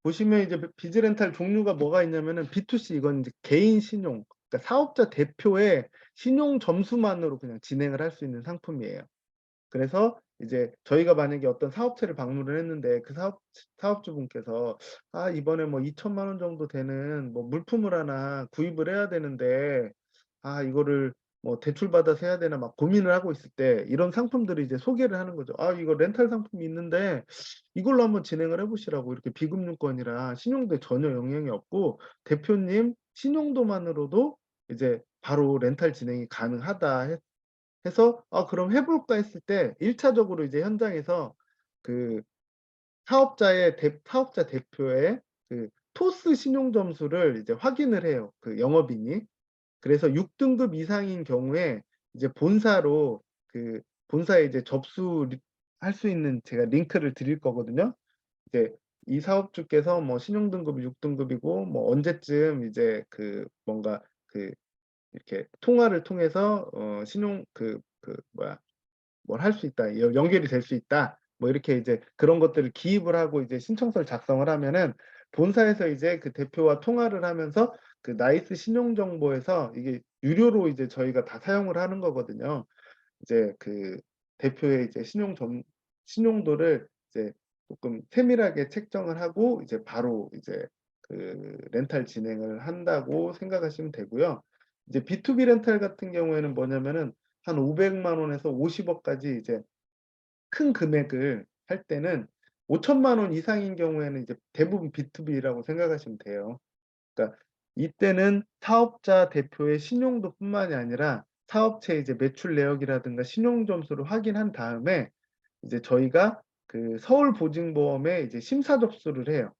보시면 이제 비즈 렌탈 종류가 뭐가 있냐면은 B2C, 이건 이제 개인 신용, 그러니까 사업자 대표의 신용 점수만으로 그냥 진행을 할 수 있는 상품이에요. 그래서 이제 저희가 만약에 어떤 사업체를 방문을 했는데 그 사업주분께서 이번에 뭐 2천만 원 정도 되는 뭐 물품을 하나 구입을 해야 되는데 이거를 뭐 대출받아서 해야 되나 막 고민을 하고 있을 때 이런 상품들을 이제 소개를 하는 거죠. 이거 렌탈 상품이 있는데 이걸로 한번 진행을 해 보시라고. 이렇게 비금융권이라 신용도에 전혀 영향이 없고 대표님 신용도만으로도 이제 바로 렌탈 진행이 가능하다 해서 그럼 해 볼까 했을 때 1 차적으로 이제 현장에서 그 사업자 대표의 토스 신용 점수를 이제 확인을 해요, 영업인이. 그래서 6 등급 이상인 경우에 이제 본사에 이제 할 수 있는 제가 링크를 드릴 거거든요. 이제 이 사업주께서 뭐 신용 등급이 6 등급이고 뭐 언제쯤 이제 뭔가 이렇게 통화를 통해서 신용 뭘 할 수 있다. 연결이 될 수 있다. 뭐 이렇게 이제 그런 것들을 기입을 하고 이제 신청서를 작성을 하면은 본사에서 이제 그 대표와 통화를 하면서 나이스 신용 정보에서 이게 유료로 이제 저희가 다 사용을 하는 거거든요. 이제 대표의 이제 신용도를 이제 쪼끔 세밀하게 책정을 하고 이제 바로 이제 렌탈 진행을 한다고 생각하시면 되고요. 이제 B2B 렌탈 같은 경우에는 뭐냐면은 한 500만 원에서 50억 까지 이제 큰 금액을 할 때는 5천만 원 이상인 경우에는 이제 대부분 B2B라고 생각하시면 돼요. 그러니까 이때는 사업자 대표의 신용도뿐만이 아니라 사업체의 이제 매출 내역이라든가 신용 점수를 확인한 다음에 이제 저희가 서울보증보험에 이제 심사 접수를 해요.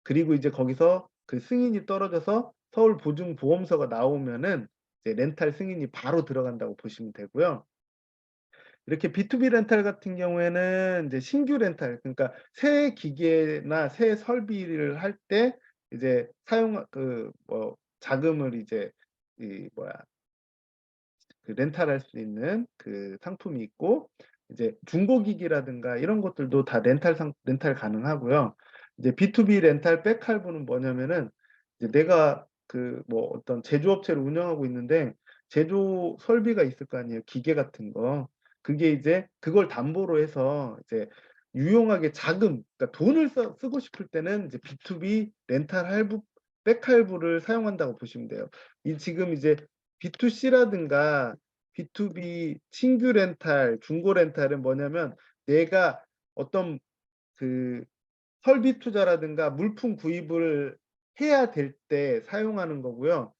그리고 이제 거기서 승인이 떨어져서 서울보증보험서가 나오면은 이제 렌탈 승인이 바로 들어간다고 보시면 되고요. 이렇게 B2B 렌탈 같은 경우에는 이제 신규 렌탈, 그러니까 새 기계나 새 설비를 할 때 이제 자금을 이제 렌탈할 수 있는 상품이 있고, 이제 중고기기라든가 이런 것들도 다 렌탈 가능하고요. 이제 B2B 렌탈 백할부는 뭐냐면은 이제 내가 어떤 제조업체를 운영하고 있는데 제조 설비가 있을 거 아니에요, 기계 같은 거. 그게 이제 그걸 담보로 해서 이제 유용하게 그러니까 돈을 쓰고 싶을 때는 이제 B2B 렌탈 백할부를 사용한다고 보시면 돼요. 지금 이제 B2C라든가 B2B 신규 렌탈, 중고 렌탈은 뭐냐면 내가 어떤 그 설비 투자라든가 물품 구입을 해야 될 때 사용하는 거고요.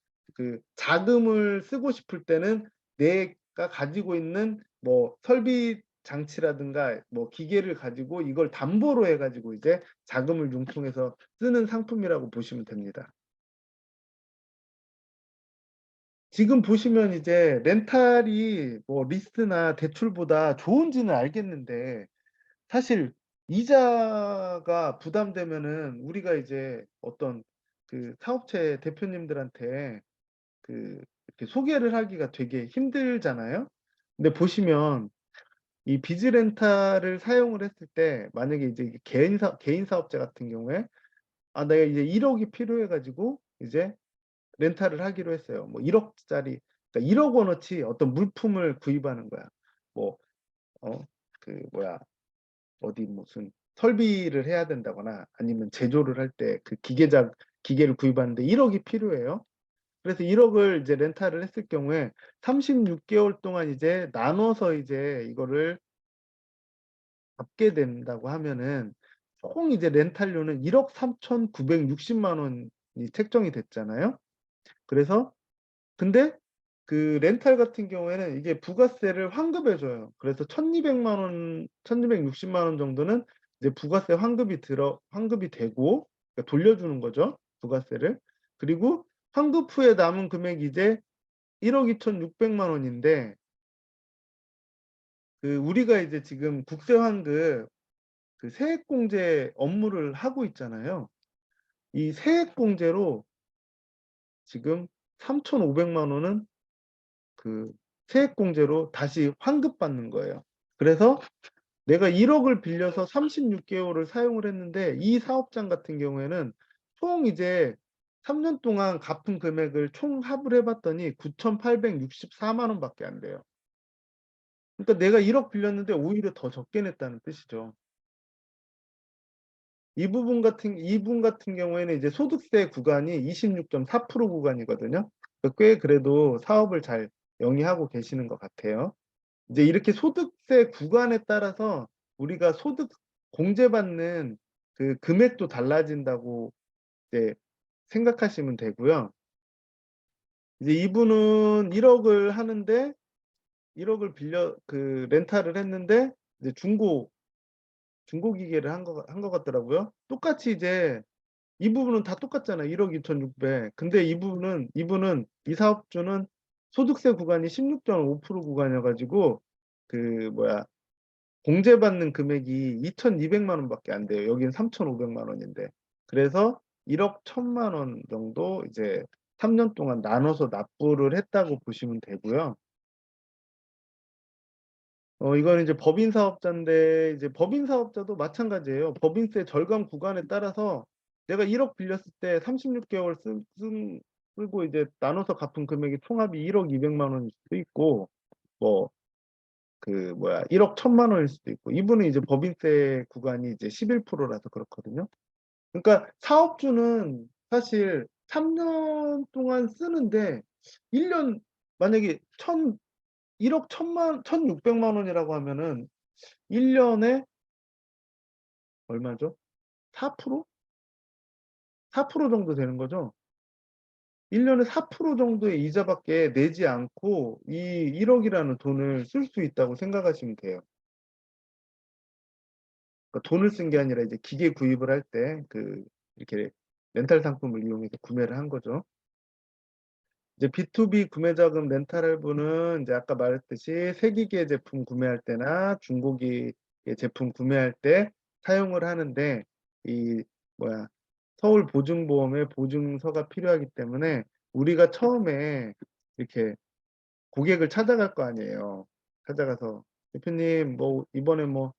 자금을 쓰고 싶을 때는 내가 가지고 있는 뭐 설비 장치라든가 뭐 기계를 가지고 이걸 담보로 해 가지고 이제 자금을 융통해서 쓰는 상품이라고 보시면 됩니다. 지금 보시면 이제 렌탈이 뭐 리스나 대출보다 좋은지는 알겠는데 사실 이자가 부담되면은 우리가 이제 어떤 사업체 대표님들한테 이렇게 소개를 하기가 되게 힘들잖아요. 근데 보시면 이 비즈 렌탈을 사용을 했을 때 만약에 이제 이게 개인 사업자 같은 경우에 내가 이제 1억이 필요해 가지고 이제 렌탈을 하기로 했어요. 뭐 1억 짜리, 그러니까 1억 원어치 어떤 물품을 구입하는 거야. 뭐 어 그 뭐야 어디 무슨 설비를 해야 된다거나 아니면 제조를 할 때 그 기계를 구입하는데 1억이 필요해요. 그래서 1억을 이제 렌탈을 했을 경우에 36개월 동안 이제 나눠서 이제 이거를 갚게 된다고 하면은 총 이제 렌탈료는 1억 3,960만 원이 책정이 됐잖아요. 그래서 근데 그 렌탈 같은 경우에는 이게 부가세를 환급해 줘요. 그래서 1,200만 원, 1,260만 원 정도는 이제 부가세 환급이 되고 그러니까 돌려주는 거죠. 부가세를. 그리고 환급 후에 남은 금액이 이제 1억 2,600만 원인데 그 우리가 이제 지금 국세 환급 그 세액공제 업무를 하고 있잖아요. 이 세액공제로 지금 3,500만 원은 그 세액공제로 다시 환급받는 거예요. 그래서 내가 1억을 빌려서 36개월을 사용을 했는데 이 사업장 같은 경우에는 총 이제 3년 동안 갚은 금액을 총 합을 해봤더니 9,864만 원밖에 안 돼요. 그러니까 내가 1억 빌렸는데 오히려 더 적게 냈다는 뜻이죠. 이분 같은 경우에는 이제 소득세 구간이 26.4% 구간이거든요. 그러니까 꽤 그래도 사업을 잘 영위하고 계시는 것 같아요. 이제 이렇게 소득세 구간에 따라서 우리가 소득 공제받는 그 금액도 달라진다고 이제 생각하시면 되고요. 이제 이분은 1억을 하는데 1억을 빌려 그 렌탈을 했는데 이제 중고 기계를 한 것 같더라고요. 똑같이 이제 이 부분은 다 똑같잖아요. 1억 2,600. 근데 이분은 이 사업주는 소득세 구간이 16.5% 구간이어가지고 그 뭐야 공제받는 금액이 2,200만 원밖에 안 돼요. 여기는 3,500만 원인데. 그래서 1억 1,000만 원 정도 이제 3년 동안 나눠서 납부를 했다고 보시면 되고요. 이거는 이제 법인 사업자인데 이제 법인 사업자도 마찬가지예요. 법인세 절감 구간에 따라서 내가 1억 빌렸을 때 36개월 쓰고 이제 나눠서 갚은 금액이 총합이 1억 200만 원일 수도 있고 뭐 그 뭐야 1억 1,000만 원일 수도 있고 이분은 이제 법인세 구간이 이제 11%라서 그렇거든요. 그러니까 사업주는 사실 3년 동안 쓰는데 1년 만약에 1억 1,600만 원이라고 하면은 1년에 얼마죠? 4%? 4% 정도 되는 거죠. 1년에 4% 정도의 이자밖에 내지 않고 이 1억이라는 돈을 쓸 수 있다고 생각하시면 돼요. 그러니까 돈을 쓴 게 아니라 이제 기계 구입을 할 때 그 이렇게 렌탈 상품을 이용해서 구매를 한 거죠. 이제 B2B 구매자금 렌탈 할부는 이제 아까 말했듯이 새기기의 제품 구매할 때나 중고기의 제품 구매할 때 사용을 하는데 이 뭐야 서울 보증보험의 보증서가 필요하기 때문에 우리가 처음에 이렇게 고객을 찾아갈 거 아니에요. 찾아가서 대표님 뭐 이번에 뭐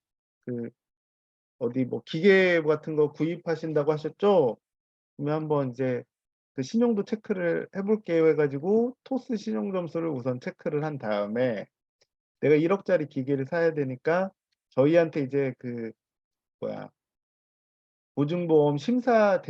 그 어디 뭐 기계 같은 거 구입하신다고 하셨죠? 그러면 한번 이제 그 신용도 체크를 해볼게요 해가지고 토스 신용 점수를 우선 체크를 한 다음에 내가 1억짜리 기계를 사야 되니까 저희한테 이제 그 뭐야 보증보험 심사가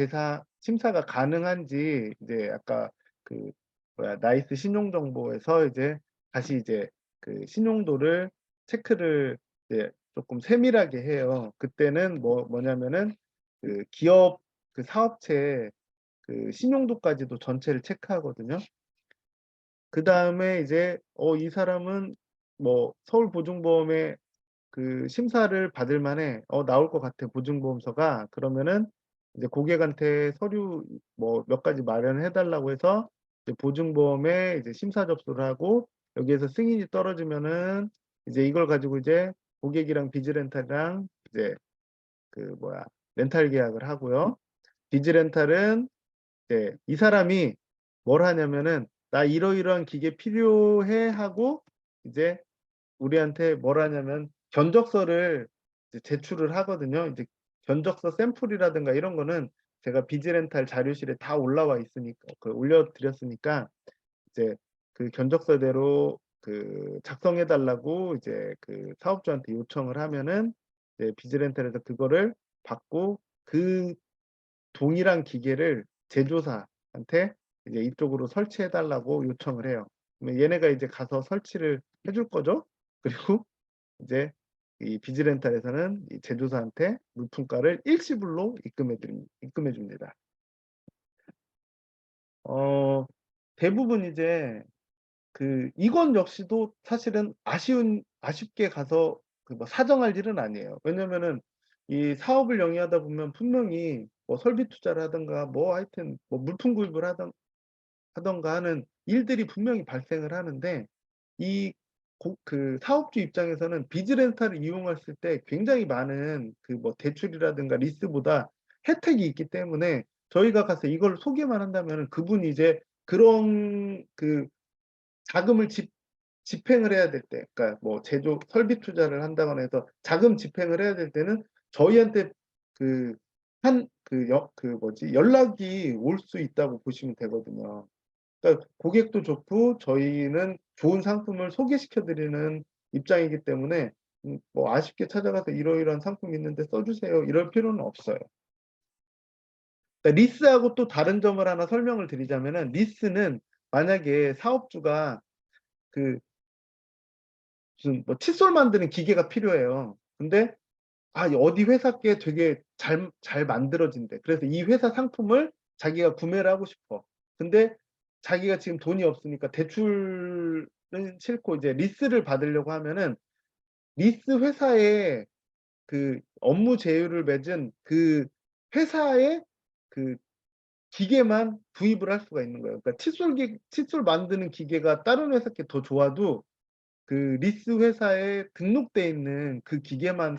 가능한지 이제 아까 그 뭐야 나이스 신용정보에서 이제 다시 이제 그 신용도를 체크를 이제 조금 세밀하게 해요. 그때는 뭐냐면은 그 기업 그 사업체 그 신용도까지도 전체를 체크하거든요. 그 다음에 이제 이 사람은 뭐 서울보증보험에 그 심사를 받을 만해 나올 것 같아 보증보험서가 그러면은 이제 고객한테 서류 뭐 몇 가지 마련해 달라고 해서 이제 보증보험에 이제 심사 접수를 하고 여기에서 승인이 떨어지면은 이제 이걸 가지고 이제 고객이랑 비즈렌탈이랑 이제 그 뭐야 렌탈 계약을 하고요. 비즈렌탈은 이제 이 사람이 뭘 하냐면은 나 이러이러한 기계 필요해 하고 이제 우리한테 뭘 하냐면 견적서를 이제 제출을 하거든요. 이제 견적서 샘플이라든가 이런 거는 제가 비즈렌탈 자료실에 다 올라와 있으니까 올려드렸으니까 이제 그 견적서대로 그 작성해 달라고 이제 그 사업주한테 요청을 하면은 이제 비즈렌탈에서 그거를 받고 그 동일한 기계를 제조사한테 이제 이쪽으로 설치해 달라고 요청을 해요. 그러면 얘네가 이제 가서 설치를 해줄 거죠. 그리고 이제 이 비즈렌탈에서는 이 제조사한테 물품가를 일시불로 입금해 줍니다. 대부분 이제 이건 역시도 사실은 아쉽게 가서 뭐 사정할 일은 아니에요. 왜냐면은 이 사업을 영위하다 보면 분명히 뭐 설비 투자를 하든가 뭐 하여튼 뭐 물품 구입을 하던가 하는 일들이 분명히 발생을 하는데 그 사업주 입장에서는 비즈렌탈을 이용했을 때 굉장히 많은 뭐 대출이라든가 리스보다 혜택이 있기 때문에 저희가 가서 이걸 소개만 한다면 그분이 이제 그런 자금을 집행을 해야 될 때, 그러니까 뭐 제조 설비 투자를 한다거나 해서 자금 집행을 해야 될 때는 저희한테 연락이 올 수 있다고 보시면 되거든요. 그러니까 고객도 좋고 저희는 좋은 상품을 소개시켜 드리는 입장이기 때문에 뭐 아쉽게 찾아가서 이러이러한 상품이 있는데 써주세요. 이럴 필요는 없어요. 그러니까 리스하고 또 다른 점을 하나 설명을 드리자면은 리스는 만약에 사업주가 무슨 뭐 칫솔 만드는 기계가 필요해요. 근데 어디 회사께 되게 잘 만들어진대. 그래서 이 회사 상품을 자기가 구매를 하고 싶어. 근데 자기가 지금 돈이 없으니까 대출은 싫고 이제 리스를 받으려고 하면은 리스 회사에 업무 제휴를 맺은 회사의 그 기계만 구입을 할 수가 있는 거예요. 그러니까 칫솔 만드는 기계가 다른 회사께 더 좋아도 리스 회사에 등록돼 있는 그 기계만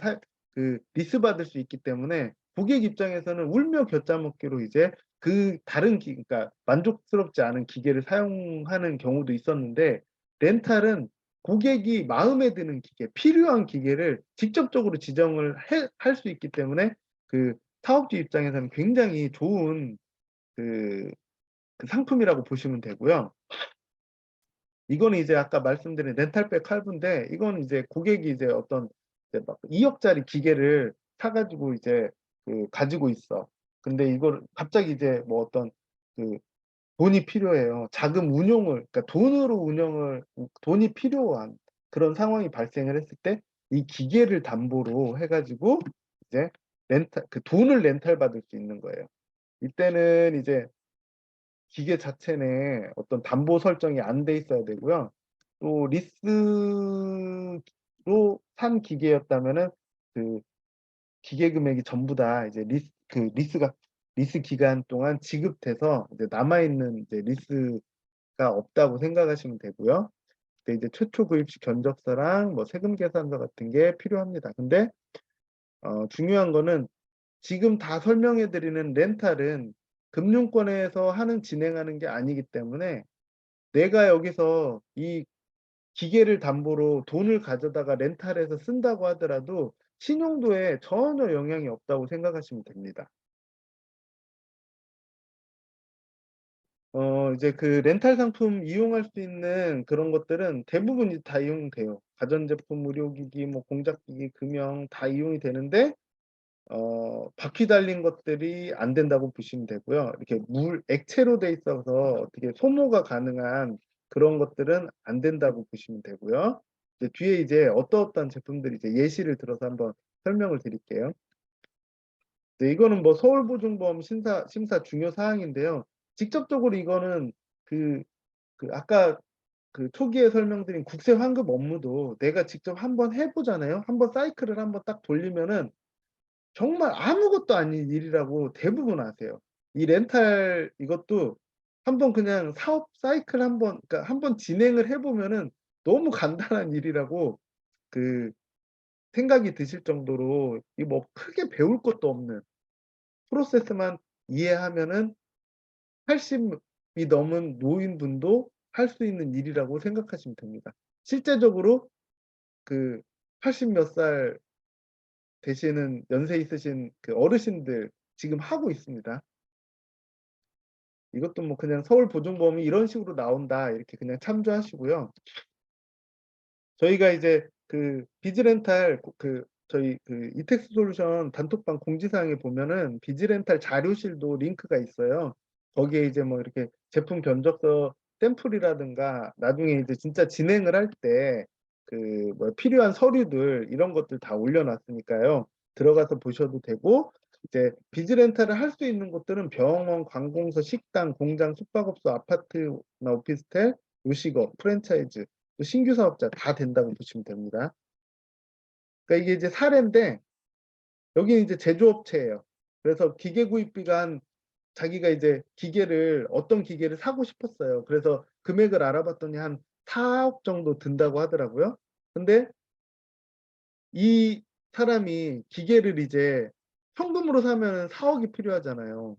리스 받을 수 있기 때문에 고객 입장에서는 울며 겨자 먹기로 이제 그러니까 만족스럽지 않은 기계를 사용하는 경우도 있었는데 렌탈은 고객이 마음에 드는 기계, 필요한 기계를 직접적으로 지정을 할 수 있기 때문에 사업주 입장에서는 굉장히 좋은 그 상품이라고 보시면 되고요. 이거는 이제 아까 말씀드린 렌탈백 할부인데 이건 이제 고객이 이제 어떤 이제 막 2억짜리 기계를 사가지고 이제 가지고 있어. 근데 이걸 갑자기 이제 뭐 어떤 돈이 필요해요. 자금 운용을 그러니까 돈이 필요한 그런 상황이 발생을 했을 때 이 기계를 담보로 해가지고 이제 돈을 렌탈 받을 수 있는 거예요. 이때는 이제 기계 자체 내 어떤 담보 설정이 안 돼 있어야 되고요. 또 리스로 산 기계였다면은 그 기계 금액이 전부 다 이제 리스 기간 동안 지급돼서 이제 남아있는 이제 리스가 없다고 생각하시면 되고요. 그때 이제 최초 구입시 견적서랑 뭐 세금 계산서 같은 게 필요합니다. 근데 중요한 거는 지금 다 설명해 드리는 렌탈은 금융권에서 진행하는 게 아니기 때문에 내가 여기서 이 기계를 담보로 돈을 가져다가 렌탈해서 쓴다고 하더라도 신용도에 전혀 영향이 없다고 생각하시면 됩니다. 이제 렌탈 상품 이용할 수 있는 그런 것들은 대부분 이제 다 이용돼요. 가전제품, 의료기기, 뭐 공작기기, 금형 다 이용이 되는데 바퀴 달린 것들이 안 된다고 보시면 되고요. 이렇게 액체로 돼 있어서 어떻게 소모가 가능한 그런 것들은 안 된다고 보시면 되고요. 이제 뒤에 이제 어떠한 제품들이 이제 예시를 들어서 한번 설명을 드릴게요. 이거는 뭐 서울보증보험 심사 중요 사항인데요. 직접적으로 이거는 아까 초기에 설명드린 국세 환급 업무도 내가 직접 한번 해보잖아요. 한번 사이클을 한번 딱 돌리면은 정말 아무것도 아닌 일이라고 대부분 아세요. 이 렌탈 이것도 한번 그냥 사업 사이클 그러니까 한번 진행을 해보면은 너무 간단한 일이라고 생각이 드실 정도로 이 뭐 크게 배울 것도 없는 프로세스만 이해하면은 80이 넘은 노인분도 할 수 있는 일이라고 생각하시면 됩니다. 실제적으로 80 몇 살 되시는 연세 있으신 어르신들 지금 하고 있습니다. 이것도 뭐 그냥 서울보증보험이 이런 식으로 나온다 이렇게 그냥 참조하시고요. 저희가 이제 비즈렌탈 저희 그 이텍스 솔루션 단톡방 공지사항에 보면은 비즈렌탈 자료실도 링크가 있어요. 거기에 이제 뭐 이렇게 제품 견적서 샘플이라든가 나중에 이제 진짜 진행을 할 때 그 뭐 필요한 서류들 이런 것들 다 올려놨으니까요. 들어가서 보셔도 되고, 이제 비즈렌탈을 할 수 있는 곳들은 병원, 관공서, 식당, 공장, 숙박업소, 아파트나 오피스텔, 요식업, 프랜차이즈, 또 신규 사업자 다 된다고 보시면 됩니다. 그러니까 이게 이제 사례인데 여기는 이제 제조업체예요. 그래서 기계 구입비가 자기가 이제 기계를 어떤 기계를 사고 싶었어요. 그래서 금액을 알아봤더니 한 4억 정도 든다고 하더라고요. 근데 이 사람이 기계를 이제 현금으로 사면 4억이 필요하잖아요.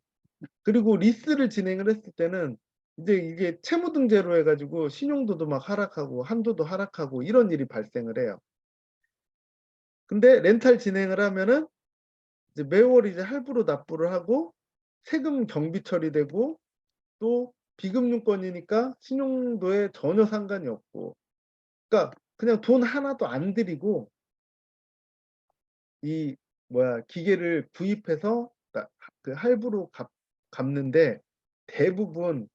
그리고 리스를 진행을 했을 때는 이제 이게 채무등재로 해가지고 신용도도 막 하락하고 한도도 하락하고 이런 일이 발생을 해요. 근데 렌탈 진행을 하면은 이제 매월 이제 할부로 납부를 하고 세금 경비 처리되고 또 비금융권이니까 신용도에 전혀 상관이 없고, 그러니까 그냥 돈 하나도 안 들이고 이 뭐야 기계를 구입해서 그 할부로 갚는데, 대부분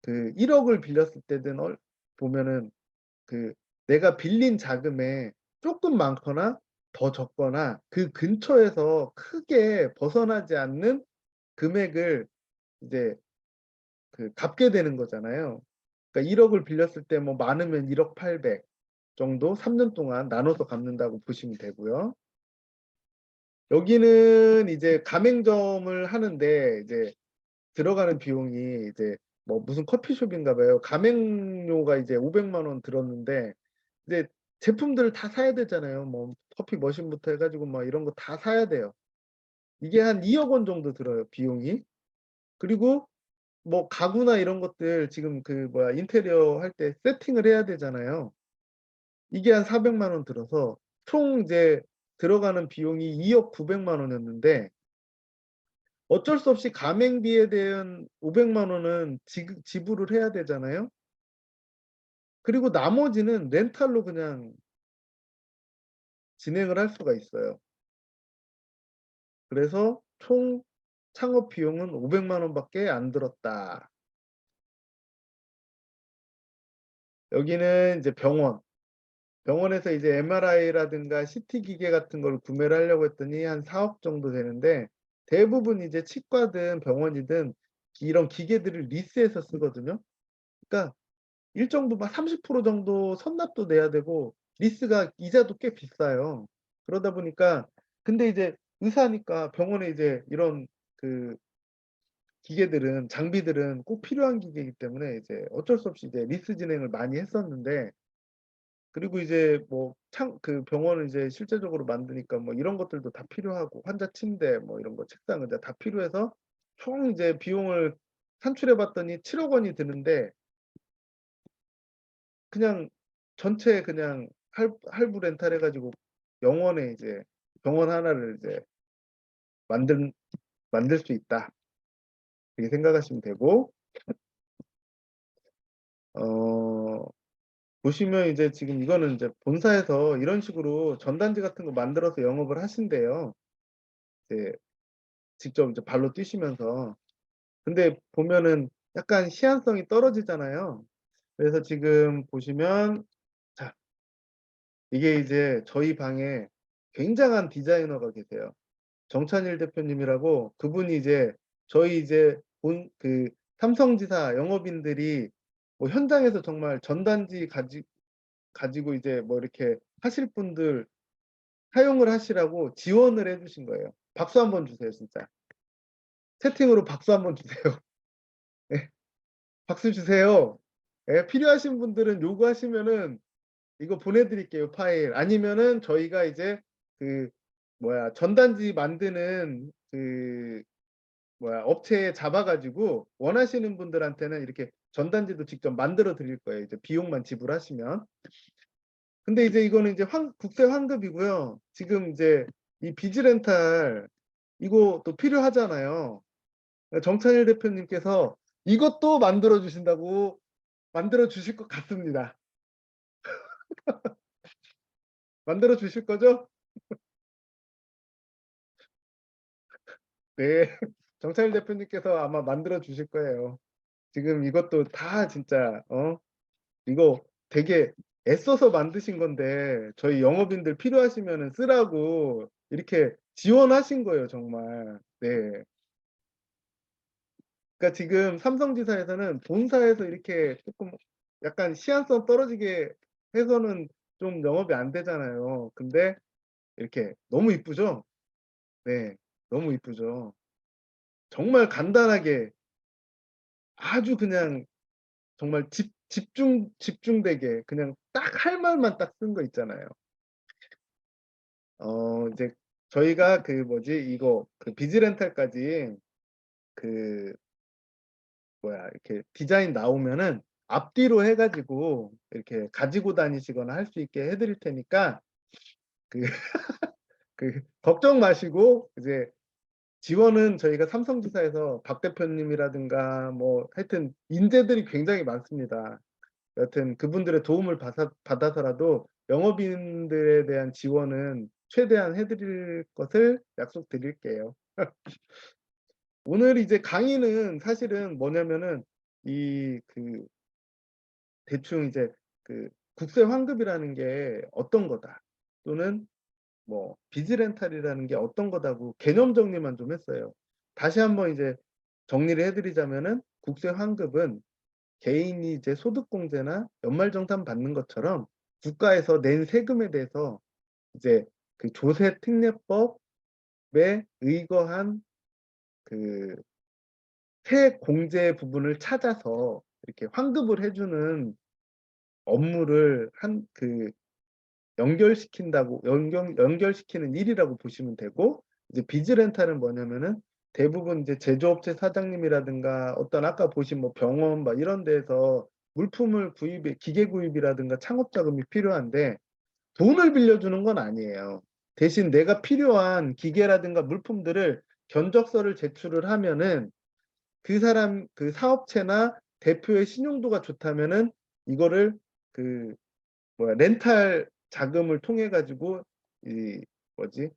그 1억을 빌렸을 때든 보면은 그 내가 빌린 자금에 조금 많거나 더 적거나 그 근처에서 크게 벗어나지 않는 금액을 이제 그 갚게 되는 거잖아요. 그러니까 1억을 빌렸을 때 뭐 많으면 1억 800 정도 3년 동안 나눠서 갚는다고 보시면 되고요. 여기는 이제 가맹점을 하는데 이제 들어가는 비용이 이제 뭐 무슨 커피숍인가 봐요. 가맹료가 이제 500만 원 들었는데 이제 제품들을 다 사야 되잖아요. 뭐 커피 머신부터 해가지고 막 이런 거 다 사야 돼요. 이게 한 2억 원 정도 들어요, 비용이. 그리고 뭐 가구나 이런 것들 지금 그 뭐야 인테리어 할 때 세팅을 해야 되잖아요. 이게 한 400만 원 들어서 총 이제 들어가는 비용이 2억 900만 원이었는데, 어쩔 수 없이 가맹비에 대한 500만 원은 지불을 해야 되잖아요. 그리고 나머지는 렌탈로 그냥 진행을 할 수가 있어요. 그래서 총 창업 비용은 500만 원밖에 안 들었다. 여기는 이제 병원에서 이제 MRI라든가 CT 기계 같은 걸 구매를 하려고 했더니 한 4억 정도 되는데, 대부분 이제 치과든 병원이든 이런 기계들을 리스해서 쓰거든요. 그러니까 일정 부분 30% 정도 선납도 내야 되고 리스가 이자도 꽤 비싸요. 그러다 보니까, 근데 이제 의사니까 병원에 이제 이런 그 기계들은 장비들은 꼭 필요한 기계이기 때문에 이제 어쩔 수 없이 이제 리스 진행을 많이 했었는데, 그리고 이제 뭐 그 병원을 이제 실제적으로 만드니까 뭐 이런 것들도 다 필요하고 환자 침대 뭐 이런 거 책상 의자 다 필요해서 총 이제 비용을 산출해 봤더니 7억 원이 드는데, 그냥 전체 그냥 할부 렌탈 해가지고 영원에 이제 병원 하나를 이제 만들 만들 수 있다, 이렇게 생각하시면 되고, 어 보시면 이제 지금 이거는 이제 본사에서 이런 식으로 전단지 같은 거 만들어서 영업을 하신대요. 이제 직접 이제 발로 뛰시면서. 근데 보면은 약간 시한성이 떨어지잖아요. 그래서 지금 보시면, 자, 이게 이제 저희 방에 굉장한 디자이너가 계세요. 정찬일 대표님이라고, 그분이 이제 저희 이제 본 그 삼성지사 영업인들이 뭐 현장에서 정말 전단지 가지고 이제 뭐 이렇게 하실 분들 사용을 하시라고 지원을 해주신 거예요. 박수 한번 주세요, 진짜. 채팅으로 박수 한번 주세요. 네, 박수 주세요. 네, 필요하신 분들은 요구하시면은 이거 보내드릴게요, 파일. 아니면은 저희가 이제 그 뭐야 전단지 만드는 그 뭐야 업체에 잡아가지고 원하시는 분들한테는 이렇게 전단지도 직접 만들어 드릴 거예요. 이제 비용만 지불하시면. 근데 이제 이거는 이제 국세 환급이고요. 지금 이제 이 비즈렌탈 이거 또 필요하잖아요. 정찬일 대표님께서 이것도 만들어 주실 것 같습니다. 만들어 주실 거죠? 네. 정찬일 대표님께서 아마 만들어 주실 거예요. 지금 이것도 다 진짜 이거 되게 애써서 만드신 건데 저희 영업인들 필요하시면은 쓰라고 이렇게 지원하신 거예요, 정말. 네. 그러니까 지금 삼성지사에서는 본사에서 이렇게 조금 약간 시한성 떨어지게 해서는 좀 영업이 안 되잖아요. 근데 이렇게 너무 이쁘죠? 네. 너무 이쁘죠. 정말 간단하게 아주 그냥 정말 집중되게 그냥 딱 할 말만 딱 쓴 거 있잖아요. 이제 저희가 그 뭐지 이거 그 비즈렌탈까지 그 뭐야 이렇게 디자인 나오면은 앞뒤로 해 가지고 이렇게 가지고 다니시거나 할 수 있게 해 드릴 테니까 그 걱정 마시고 이제 지원은 저희가 삼성지사에서 박 대표님이라든가 뭐 하여튼 인재들이 굉장히 많습니다. 여하튼 그분들의 도움을 받아서라도 영업인들에 대한 지원은 최대한 해 드릴 것을 약속드릴게요. 오늘 이제 강의는 사실은 뭐냐면은 이 대충 이제 그 국세 환급이라는 게 어떤 거다. 또는 뭐 비즈렌탈이라는 게 어떤 거다고 개념 정리만 좀 했어요. 다시 한번 이제 정리를 해 드리자면은 국세 환급은 개인이 이제 소득공제나 연말정산 받는 것처럼 국가에서 낸 세금에 대해서 이제 그 조세특례법에 의거한 그 세액공제 부분을 찾아서 이렇게 환급을 해 주는 업무를 연결시키는 일이라고 보시면 되고, 이제 비즈렌탈은 뭐냐면은 대부분 이제 제조업체 사장님이라든가 어떤 아까 보신 뭐 병원 막 이런 데에서 물품을 구입에 기계 구입이라든가 창업 자금이 필요한데 돈을 빌려주는 건 아니에요. 대신 내가 필요한 기계라든가 물품들을 견적서를 제출을 하면은 그 사람 그 사업체나 대표의 신용도가 좋다면은 이거를 그 뭐야 렌탈 자금을 통해 가지고 이 뭐지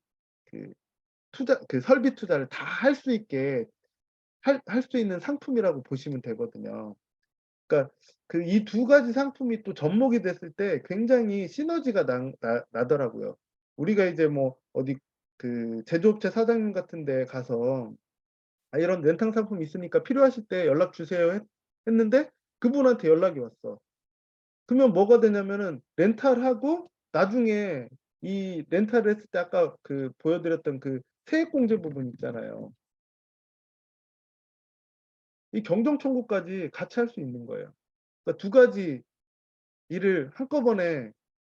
그 투자 그 설비 투자를 다 할 수 있게 할 수 있는 상품이라고 보시면 되거든요. 그러니까 그 이 두 가지 상품이 또 접목이 됐을 때 굉장히 시너지가 나더라고요. 우리가 이제 뭐 어디 그 제조업체 사장님 같은 데 가서 "아 이런 렌탈 상품이 있으니까 필요하실 때 연락 주세요." 했는데 그분한테 연락이 왔어. 그러면 뭐가 되냐면은 렌탈하고 나중에 이 렌탈을 했을 때 아까 그 보여 드렸던 그 세액공제 부분 있잖아요. 이 경정 청구까지 같이 할 수 있는 거예요. 그러니까 두 가지 일을 한꺼번에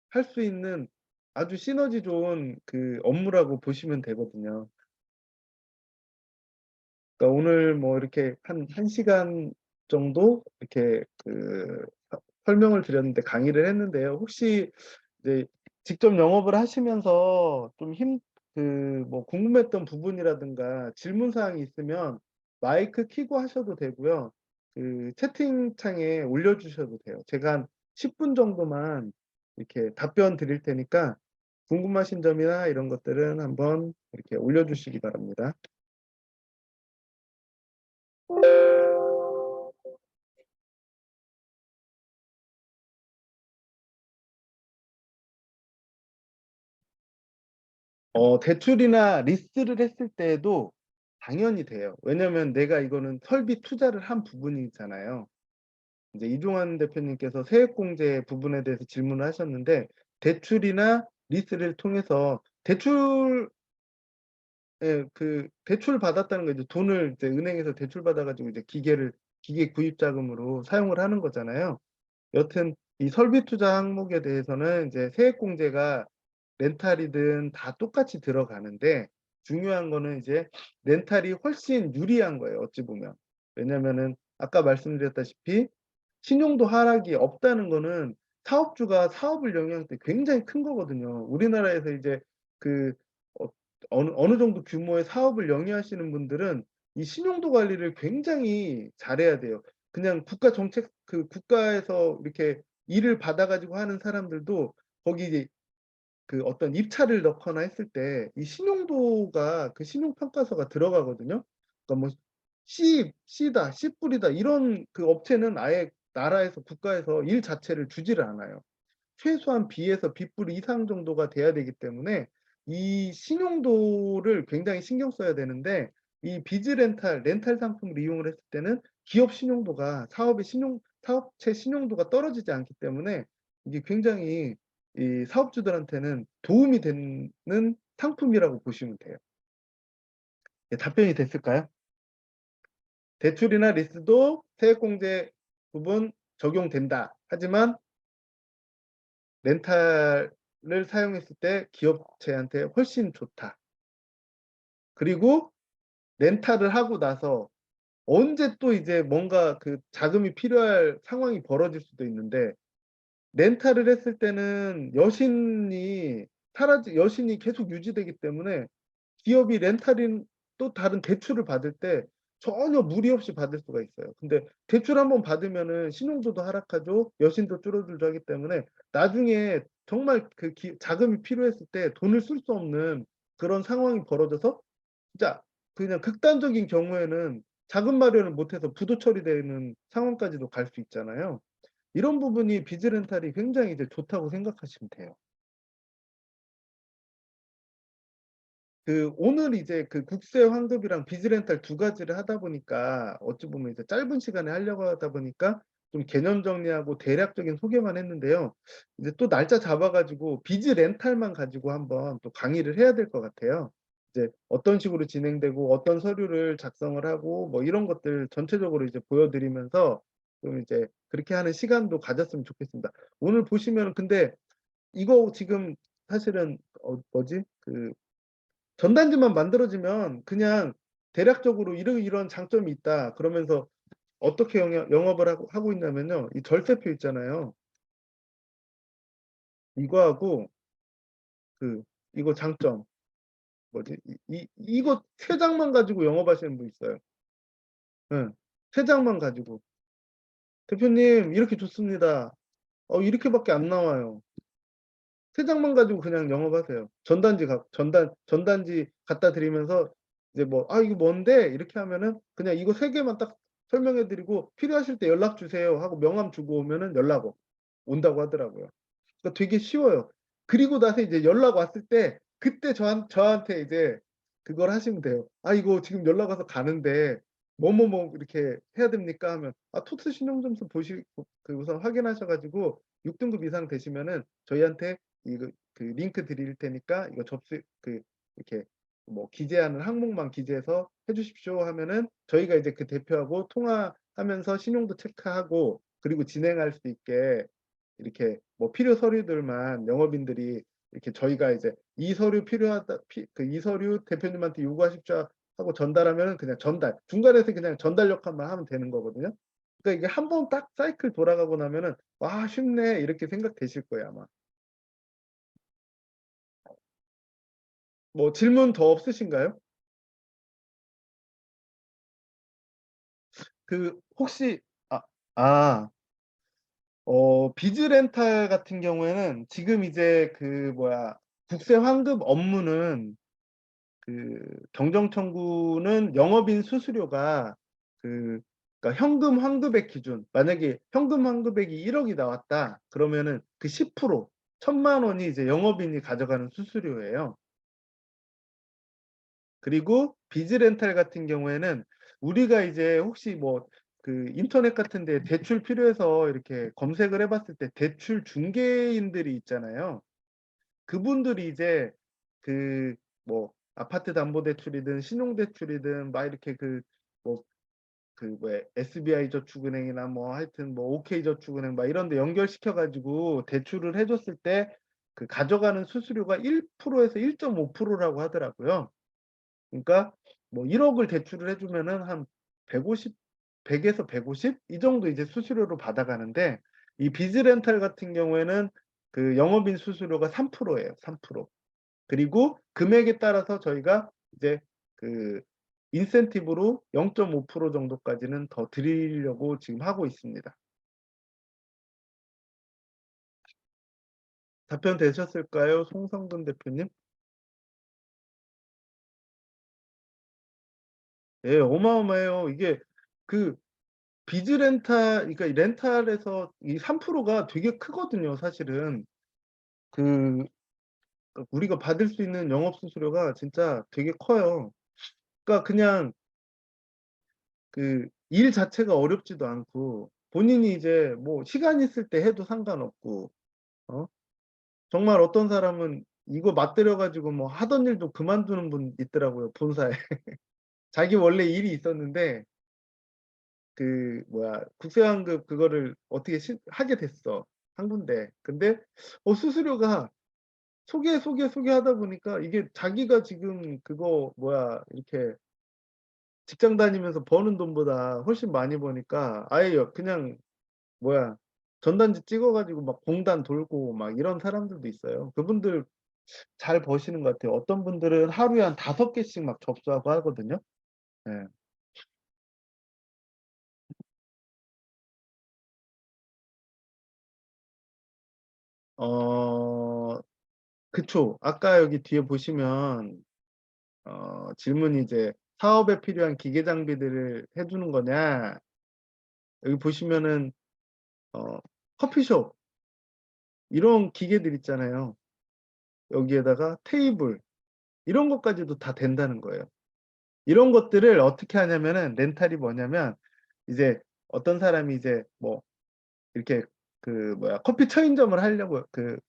할 수 있는 아주 시너지 좋은 그 업무라고 보시면 되거든요. 그러니까 오늘 뭐 이렇게 한 시간 정도 이렇게 설명을 드렸는데 강의를 했는데요. 혹시 이제 직접 영업을 하시면서 좀 뭐 궁금했던 부분이라든가 질문 사항이 있으면 마이크 켜고 하셔도 되고요. 그 채팅창에 올려주셔도 돼요. 제가 한 10분 정도만 이렇게 답변 드릴 테니까 궁금하신 점이나 이런 것들은 한번 이렇게 올려주시기 바랍니다. 대출이나 리스를 했을 때에도 당연히 돼요. 왜냐면 내가 이거는 설비 투자를 한 부분이잖아요. 이제 이종환 대표님께서 세액공제 부분에 대해서 질문을 하셨는데 대출이나 리스를 통해서 대출 받았다는 거 이제 돈을 이제 은행에서 대출 받아 가지고 이제 기계 구입 자금으로 사용을 하는 거잖아요. 여튼 이 설비 투자 항목에 대해서는 이제 세액공제가 렌탈이든 다 똑같이 들어가는데 중요한 거는 이제 렌탈이 훨씬 유리한 거예요, 어찌 보면. 왜냐면은 아까 말씀드렸다시피 신용도 하락이 없다는 거는 사업주가 사업을 영위할 때 굉장히 큰 거거든요. 우리나라에서 이제 그 어 어느 정도 규모의 사업을 영위하시는 분들은 이 신용도 관리를 굉장히 잘해야 돼요. 그냥 국가 정책 국가에서 이렇게 일을 받아 가지고 하는 사람들도 거기 이제 그 어떤 입찰을 넣거나 했을 때 이 신용도가 그 신용평가서가 들어가거든요. 그러니까 뭐 C다, C뿔이다 이런 그 업체는 아예 나라에서 국가에서 일 자체를 주지를 않아요. 최소한 B에서 B뿔 이상 정도가 돼야 되기 때문에 이 신용도를 굉장히 신경 써야 되는데 이 비즈 렌탈 상품을 이용을 했을 때는 기업 신용도가 사업체 신용도가 떨어지지 않기 때문에 이게 굉장히 이 사업주들한테는 도움이 되는 상품이라고 보시면 돼요. 네, 답변이 됐을까요? 대출이나 리스도 세액공제 부분 적용된다. 하지만 렌탈을 사용했을 때 기업체한테 훨씬 좋다. 그리고 렌탈을 하고 나서 언제 또 이제 뭔가 그 자금이 필요할 상황이 벌어질 수도 있는데 렌탈을 했을 때는 여신이 계속 유지되기 때문에 기업이 렌탈인 또 다른 대출을 받을 때 전혀 무리 없이 받을 수가 있어요. 근데 대출 한번 받으면은 신용도도 하락하죠. 여신도 줄어들죠 하기 때문에 나중에 정말 그 자금이 필요했을 때 돈을 쓸 수 없는 그런 상황이 벌어져서 진짜 그냥 극단적인 경우에는 자금 마련을 못해서 부도 처리되는 상황까지도 갈 수 있잖아요. 이런 부분이 비즈 렌탈이 굉장히 이제 좋다고 생각하시면 돼요. 그 오늘 이제 그 국세 환급이랑 비즈 렌탈 두 가지를 하다 보니까 어찌 보면 이제 짧은 시간에 하려고 하다 보니까 좀 개념 정리하고 대략적인 소개만 했는데요. 이제 또 날짜 잡아가지고 비즈 렌탈만 가지고 한번 또 강의를 해야 될 것 같아요. 이제 어떤 식으로 진행되고 어떤 서류를 작성을 하고 뭐 이런 것들 전체적으로 이제 보여드리면서 좀 이제 그렇게 하는 시간도 가졌으면 좋겠습니다. 오늘 보시면 근데 이거 지금 사실은 뭐지? 그 전단지만 만들어지면 그냥 대략적으로 이런 장점이 있다. 그러면서 어떻게 영업을 하고 있냐면요. 이 절세표 있잖아요. 이거하고 그 이거 장점 뭐지? 이거 세 장만 가지고 영업하시는 분 있어요. 응. 세 장만 가지고 대표님 이렇게 좋습니다. 이렇게밖에 안 나와요. 세 장만 가지고 그냥 영업하세요. 전단지 갖다 드리면서 이제 뭐 이거 뭔데 이렇게 하면은 그냥 이거 세 개만 딱 설명해 드리고 필요하실 때 연락 주세요 하고 명함 주고 오면은 연락 온다고 하더라고요. 그러니까 되게 쉬워요. 그리고 나서 이제 연락 왔을 때 그때 저한테 이제 그걸 하시면 돼요. 이거 지금 연락 와서 가는데 뭐뭐뭐 이렇게 해야 됩니까 하면 토스 신용점수 보시고 그 우선 확인하셔 가지고 6등급 이상 되시면은 저희한테 이거 그 링크 드릴 테니까 이거 이렇게 뭐 기재하는 항목만 기재해서 해 주십시오 하면은 저희가 이제 그 대표하고 통화하면서 신용도 체크하고 그리고 진행할 수 있게 이렇게 뭐 필요 서류들만 영업인들이 이렇게 저희가 이제 이 서류 필요하다 이 서류 대표님한테 요구하십시오 하고 전달하면은 그냥 중간에서 그냥 전달 역할만 하면 되는 거거든요. 그러니까 이게 한 번 딱 사이클 돌아가고 나면은 와 쉽네 이렇게 생각되실 거예요 아마. 뭐 질문 더 없으신가요? 그 혹시 아, 아, 비즈 렌탈 같은 경우에는 지금 이제 그 뭐야 국세 환급 업무는 그 경정 청구는 영업인 수수료가 그 그러니까 현금 환급액 기준 만약에 현금 환급액이 1억이 나왔다 그러면은 그 10% 1,000만 원이 이제 영업인이 가져가는 수수료예요. 그리고 비즈 렌탈 같은 경우에는 우리가 이제 혹시 뭐 그 인터넷 같은 데 대출 필요해서 이렇게 검색을 해봤을 때 대출 중개인들이 있잖아요. 그분들이 이제 그 뭐 아파트 담보 대출이든 신용 대출이든 막 이렇게 뭐 SBI 저축은행이나 뭐 하여튼 뭐 OK 저축은행 막 이런 데 연결시켜 가지고 대출을 해줬을 때 그 가져가는 수수료가 1%에서 1.5%라고 하더라고요. 그러니까 뭐 1억을 대출을 해주면은 한 150, 100에서 150 이 정도 이제 수수료로 받아가는데 이 비즈 렌탈 같은 경우에는 그 영업인 수수료가 3%예요. 3%. 그리고 금액에 따라서 저희가 이제 그 인센티브로 0.5% 정도까지는 더 드리려고 지금 하고 있습니다. 답변 되셨을까요? 송성근 대표님? 예, 어마어마해요. 이게 그 비즈 렌탈, 그러니까 이 렌탈에서 이 3%가 되게 크거든요, 사실은. 그 우리가 받을 수 있는 영업 수수료가 진짜 되게 커요. 그러니까 그냥 그 일 자체가 어렵지도 않고 본인이 이제 뭐 시간 있을 때 해도 상관없고, 어? 정말 어떤 사람은 이거 맞들여 가지고 뭐 하던 일도 그만두는 분 있더라고요, 본사에. 자기 원래 일이 있었는데 그 뭐야 국세환급 그거를 어떻게 하게 됐어, 한 군데. 근데 수수료가 소개하다 보니까 이게 자기가 지금 그거 뭐야 이렇게 직장 다니면서 버는 돈보다 훨씬 많이 버니까 아예 그냥 뭐야 전단지 찍어 가지고 막 공단 돌고 막 이런 사람들도 있어요. 그분들 잘 버시는 것 같아요. 어떤 분들은 하루에 한 5개씩 막 접수하고 하거든요. 예. 어 그쵸. 아까 여기 뒤에 보시면 질문이 이제 "사업에 필요한 기계 장비들을 해 주는 거냐?" 여기 보시면은 어 커피숍 이런 기계들 있잖아요. 여기에다가 테이블 이런 것까지도 다 된다는 거예요. 이런 것들을 어떻게 하냐면은 렌탈이 뭐냐면 이제 어떤 사람이 이제 뭐 이렇게 그 뭐야 커피 체인점을 하려고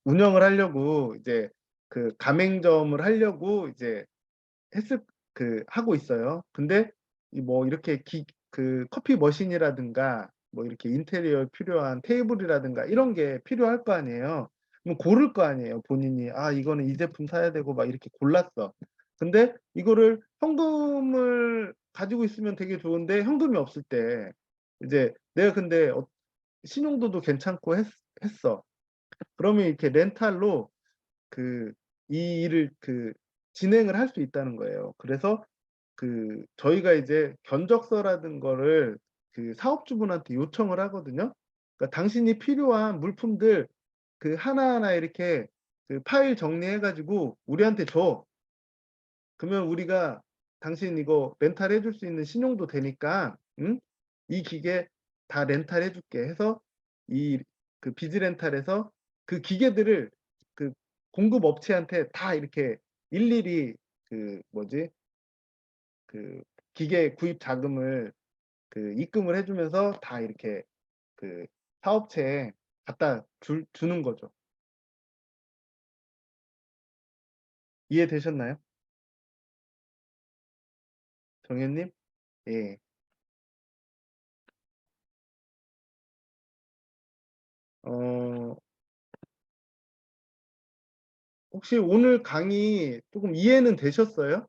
운영을 하려고 이제 가맹점을 하려고 이제 했을 하고 있어요. 근데 이 뭐 이렇게 커피 머신이라든가 뭐 이렇게 인테리어에 필요한 테이블이라든가 이런 게 필요할 거 아니에요. 그럼 고를 거 아니에요, 본인이. '아 이거는 이 제품 사야 되고.' 막 이렇게 골랐어. 근데 이거를 현금을 가지고 있으면 되게 좋은데 현금이 없을 때 이제 내가 근데 신용도도 괜찮고 했어. 그러면 이렇게 렌탈로 그 이 일을 진행을 할 수 있다는 거예요. 그래서 저희가 이제 견적서라는 거를 사업주분한테 요청을 하거든요. 그러니까 당신이 필요한 물품들 하나하나 이렇게 파일 정리해 가지고 우리한테 줘. 그러면 우리가 당신 이거 렌탈해 줄 수 있는 신용도 되니까 응? 이 기계 다 렌탈해 줄게 해서 이 비즈 렌탈에서 그 기계들을 그 공급 업체한테 다 이렇게 일일이 뭐지? 그 기계 구입 자금을 입금을 해 주면서 다 이렇게 그 사업체에 갖다 주는 거죠. 이해되셨나요? 정현님? 예. 어 혹시 오늘 강의 쪼금 이해는 되셨어요?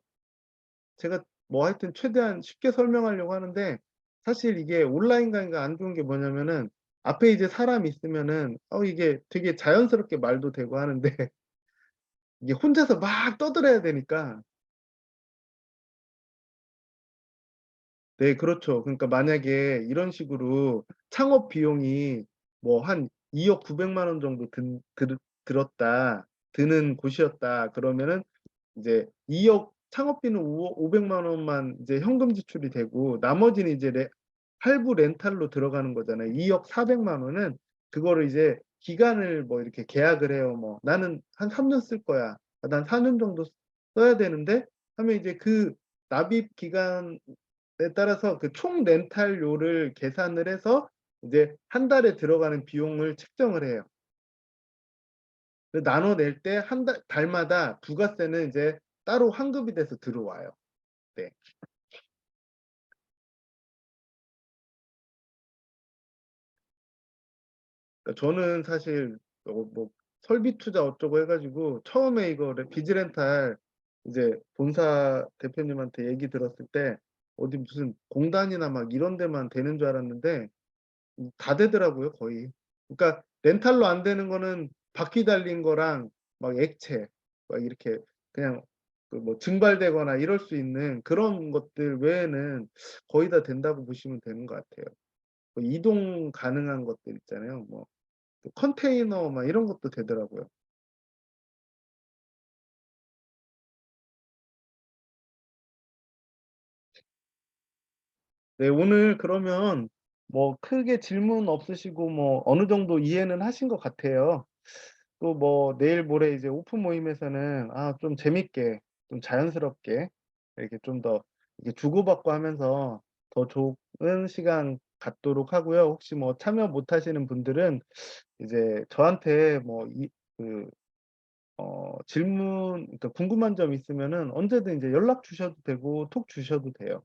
제가 뭐 하여튼 최대한 쉽게 설명하려고 하는데 사실 이게 온라인 강의가 안 좋은 게 뭐냐면은 앞에 이제 사람이 있으면은 이게 되게 자연스럽게 말도 되고 하는데 이게 혼자서 막 떠들어야 되니까. 네, 그렇죠. 그러니까 만약에 이런 식으로 창업 비용이 뭐 한 2억 900만 원 정도 든 들 들었다. 드는 곳이었다. 그러면은 이제 2억 창업비는 500만 원만 이제 현금 지출이 되고 나머지는 이제 할부 렌탈로 들어가는 거잖아요. 2억 400만 원은 그거를 이제 기간을 뭐 이렇게 계약을 해요. 뭐 "나는 한 3년 쓸 거야. 난 4년 정도 써야 되는데." 하면 이제 납입 기간에 따라서 총 렌탈료를 계산을 해서 이제 한 달에 들어가는 비용을 책정을 해요. 나눠낼 때 한 달마다 부가세는 이제 따로 환급이 돼서 들어와요. 네. 그러니까 저는 사실 뭐 설비 투자 어쩌고 해 가지고 처음에 이거 비즈 렌탈 이제 본사 대표님한테 얘기 들었을 때 어디 무슨 공단이나 막 이런 데만 되는 줄 알았는데 다 되더라고요, 거의. 그러니까 렌탈로 안 되는 거는 바퀴 달린 거랑 막 액체 막 이렇게 그냥 뭐 증발되거나 이럴 수 있는 그런 것들 외에는 거의 다 된다고 보시면 되는 것 같아요. 이동 가능한 것들 있잖아요. 뭐 컨테이너 막 이런 것도 되더라고요. 네, 오늘 그러면 뭐 크게 질문 없으시고 뭐 어느 정도 이해는 하신 것 같아요. 또 뭐 내일 모레 이제 오픈 모임에서는 좀 재밌게 좀 자연스럽게 이렇게 좀 더 이렇게 주고받고 하면서 더 좋은 시간 갖도록 하고요. 혹시 뭐 참여 못 하시는 분들은 이제 저한테 뭐 그 질문, 그러니까 궁금한 점 있으면은 언제든 이제 연락 주셔도 되고 톡 주셔도 돼요.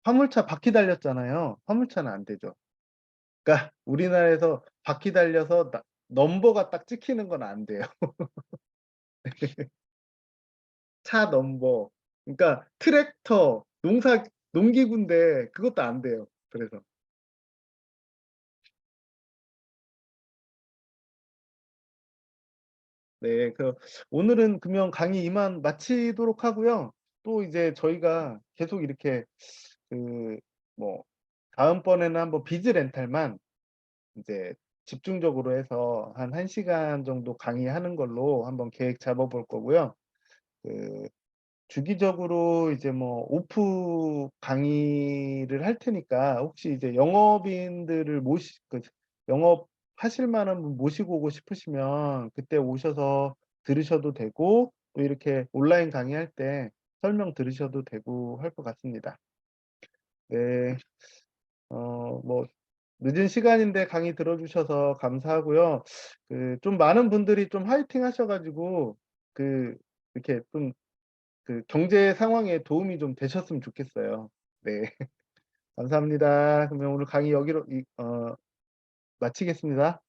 화물차 바퀴 달렸잖아요. 화물차는 안 되죠. 그러니까 우리나라에서 바퀴 달려서 넘버가 딱 찍히는 건 안 돼요. 차 넘버. 그러니까 트랙터, 농기구인데 그것도 안 돼요. 그래서. 네. 오늘은 그러면 강의 이만 마치도록 하고요. 또 이제 저희가 계속 이렇게 그 뭐 다음번에는 한번 비즈 렌탈만 이제 집중적으로 해서 한 1 시간 정도 강의하는 걸로 한번 계획 잡아 볼 거고요. 그 주기적으로 이제 뭐 오프 강의를 할 테니까 혹시 이제 영업인들을 영업하실 만한 분 모시고 오고 싶으시면 그때 오셔서 들으셔도 되고, 또 이렇게 온라인 강의할 때 설명 들으셔도 되고 할 것 같습니다. 네. 뭐 늦은 시간인데 강의 들어 주셔서 감사하고요. 좀 많은 분들이 좀 화이팅 하셔 가지고 그 이렇게 좀 경제 상황에 도움이 좀 되셨으면 좋겠어요. 네. 감사합니다. 그러면 오늘 강의 여기로 마치겠습니다.